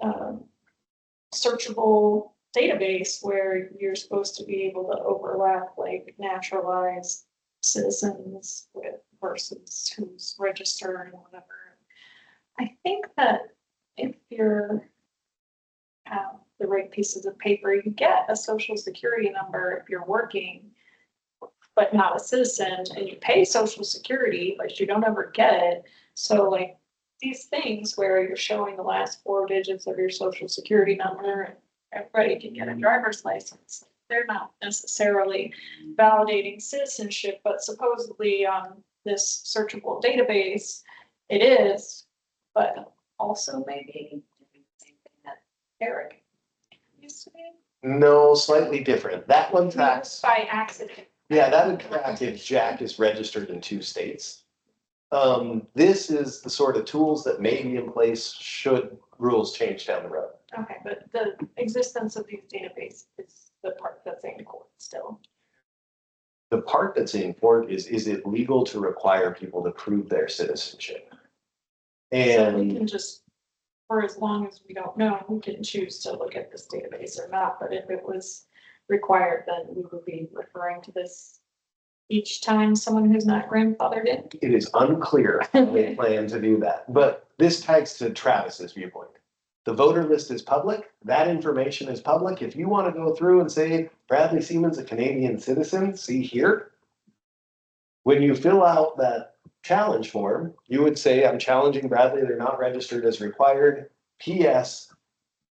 searchable database where you're supposed to be able to overlap like naturalized citizens with versus who's registered and whatever. I think that if you're have the right pieces of paper, you get a social security number if you're working, but not a citizen, and you pay social security, but you don't ever get it. So like these things where you're showing the last 4 digits of your social security number and everybody can get a driver's license. They're not necessarily validating citizenship, but supposedly on this searchable database, it is, but also maybe that Eric used to be. No, slightly different. That one tracks, By accident. yeah, that would track if Jack is registered in 2 states. This is the sort of tools that may be in place should rules change down the road. Okay, but the existence of these databases is the part that's in court still. The part that's in court is it legal to require people to prove their citizenship? So we And can just, for as long as we don't know, we can choose to look at this database or not, but if it was required, then we would be referring to this each time someone who's not grandfathered in. it is unclear how they plan to do that, but this tags to Travis's viewpoint. The voter list is public, that information is public. If you want to go through and say Bradley Seaman's a Canadian citizen, see here. When you fill out that challenge form, you would say, I'm challenging Bradley, they're not registered as required. PS,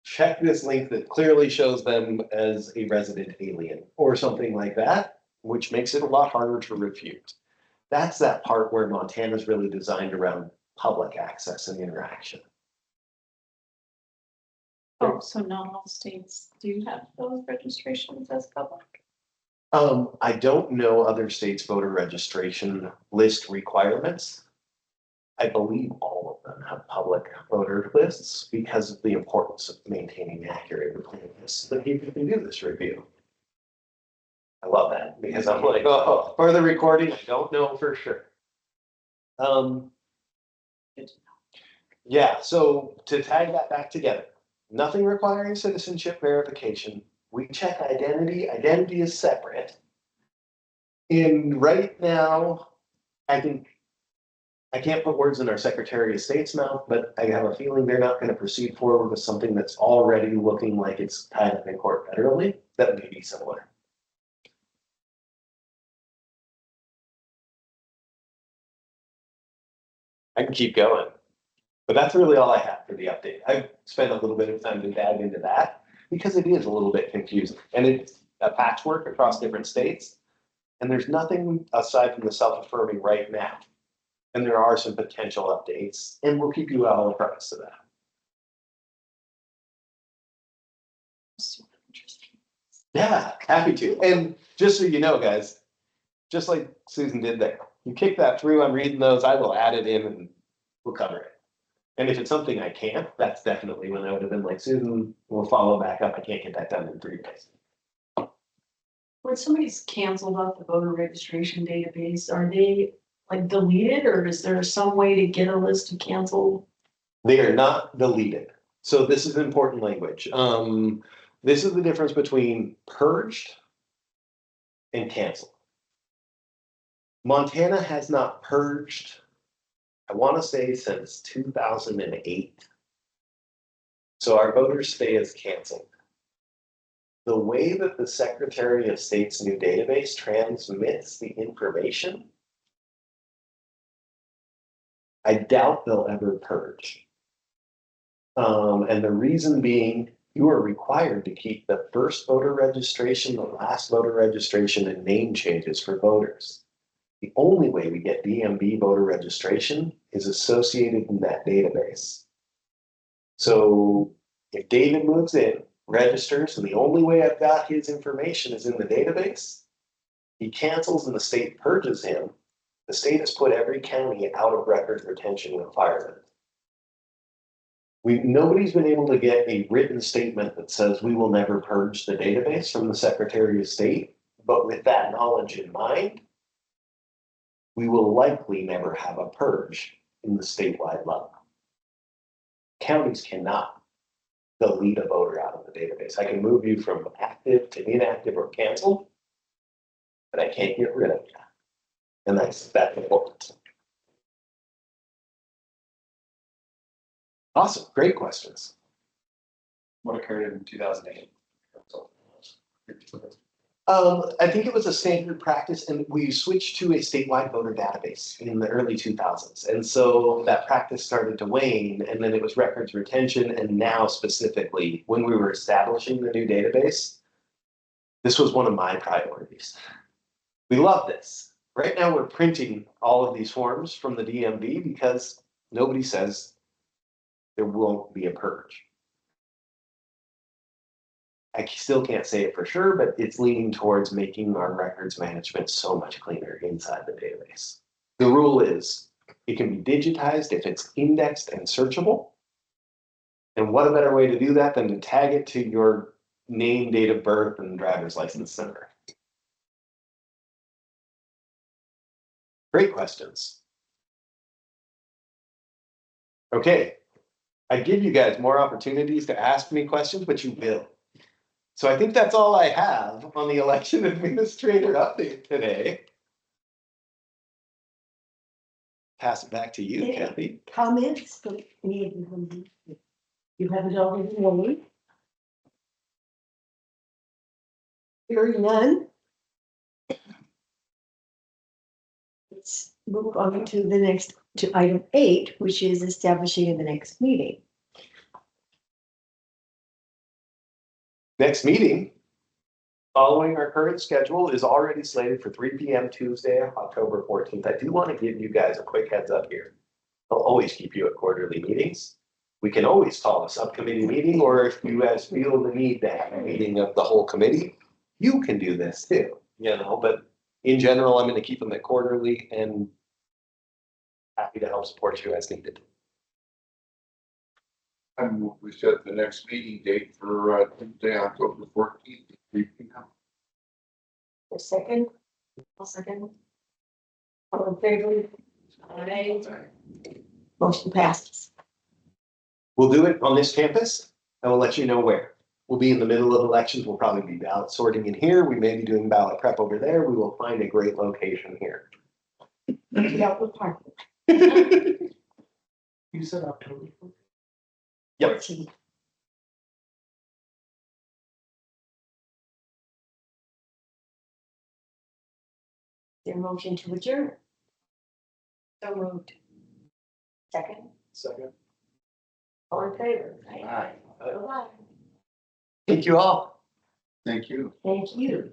check this link that clearly shows them as a resident alien or something like that, which makes it a lot harder to refute. That's that part where Montana's really designed around public access and interaction. Oh, so not all states do have those registrations as public? I don't know other states' voter registration list requirements. I believe all of them have public voter lists because of the importance of maintaining accurate lists so that people can do this review. I love that because I'm like, oh, for the recording, I don't know for sure. Yeah, so to tag that back together, nothing requiring citizenship verification. We check identity. Identity is separate. And right now, I think I can't put words in our Secretary of State's mouth, but I have a feeling they're not going to proceed forward with something that's already looking like it's tied up in court federally. That may be similar. I can keep going, but that's really all I have for the update. I've spent a little bit of time to dive into that because it is a little bit confusing and it's a patchwork across different states. And there's nothing aside from the self-affirming right now. And there are some potential updates, and we'll keep you all apprised of that. Super interesting. Yeah, happy to. And just so you know, guys, just like Susan did there, you kick that through, I'm reading those, I will add it in and we'll cover it. And if it's something I can't, that's definitely when I would have been like, Susan, we'll follow back up. I can't get that done in 3 days. When somebody's canceled off the voter registration database, are they like deleted or is there some way to get a list of canceled? They are not deleted. So this is important language. This is the difference between purged and canceled. Montana has not purged, I want to say since 2008. So our voters stay as canceled. The way that the Secretary of State's new database transmits the information, I doubt they'll ever purge. And the reason being, you are required to keep the first voter registration, the last voter registration, and name changes for voters. The only way we get DMV voter registration is associated in that database. So if David moves in, registers, and the only way I've got his information is in the database, he cancels and the state purges him, the state has put every county out of record retention requirement. Nobody's been able to get a written statement that says we will never purge the database from the Secretary of State, but with that knowledge in mind, we will likely never have a purge in the statewide level. Counties cannot delete a voter out of the database. I can move you from active to inactive or canceled, but I can't get rid of you. And that's important. Awesome, great questions. What occurred in 2008? I think it was a standard practice and we switched to a statewide voter database in the early 2000s. And so that practice started to wane and then it was records retention. And now specifically when we were establishing the new database, this was one of my priorities. We love this. Right now we're printing all of these forms from the DMV because nobody says there won't be a purge. I still can't say it for sure, but it's leaning towards making our records management so much cleaner inside the database. The rule is it can be digitized if it's indexed and searchable. And what a better way to do that than to tag it to your name, date of birth, and driver's license number. Great questions. Okay, I give you guys more opportunities to ask me questions, but you will. So I think that's all I have on the election administrator update today. Pass it back to you, Any Kathy. comments from any of you? You have it already known. Hearing none. let's move on to the next, to item 8, which is establishing the next meeting. Next meeting, following our current schedule, is already slated for 3 p.m. Tuesday, October 14th. I do want to give you guys a quick heads up here. I'll always keep you at quarterly meetings. We can always call a subcommittee meeting, or if you guys feel the need to have a meeting of the whole committee, you can do this too, but in general, I'm going to keep them at quarterly and happy to help support you as needed. And we set the next meeting date for Tuesday, October 14th, 3 p.m. A second? A second. All in favor? Aye. Motion passes. We'll do it on this campus and we'll let you know where. We'll be in the middle of elections. We'll probably be ballot sorting in here. We may be doing ballot prep over there. We will find a great location here. Yeah, we're parking. You said October. Yep. 14. Their motion to adjourn. So moved. Second, Second. all in favor? Aye. Bye-bye. Thank you all. Thank you. Thank you.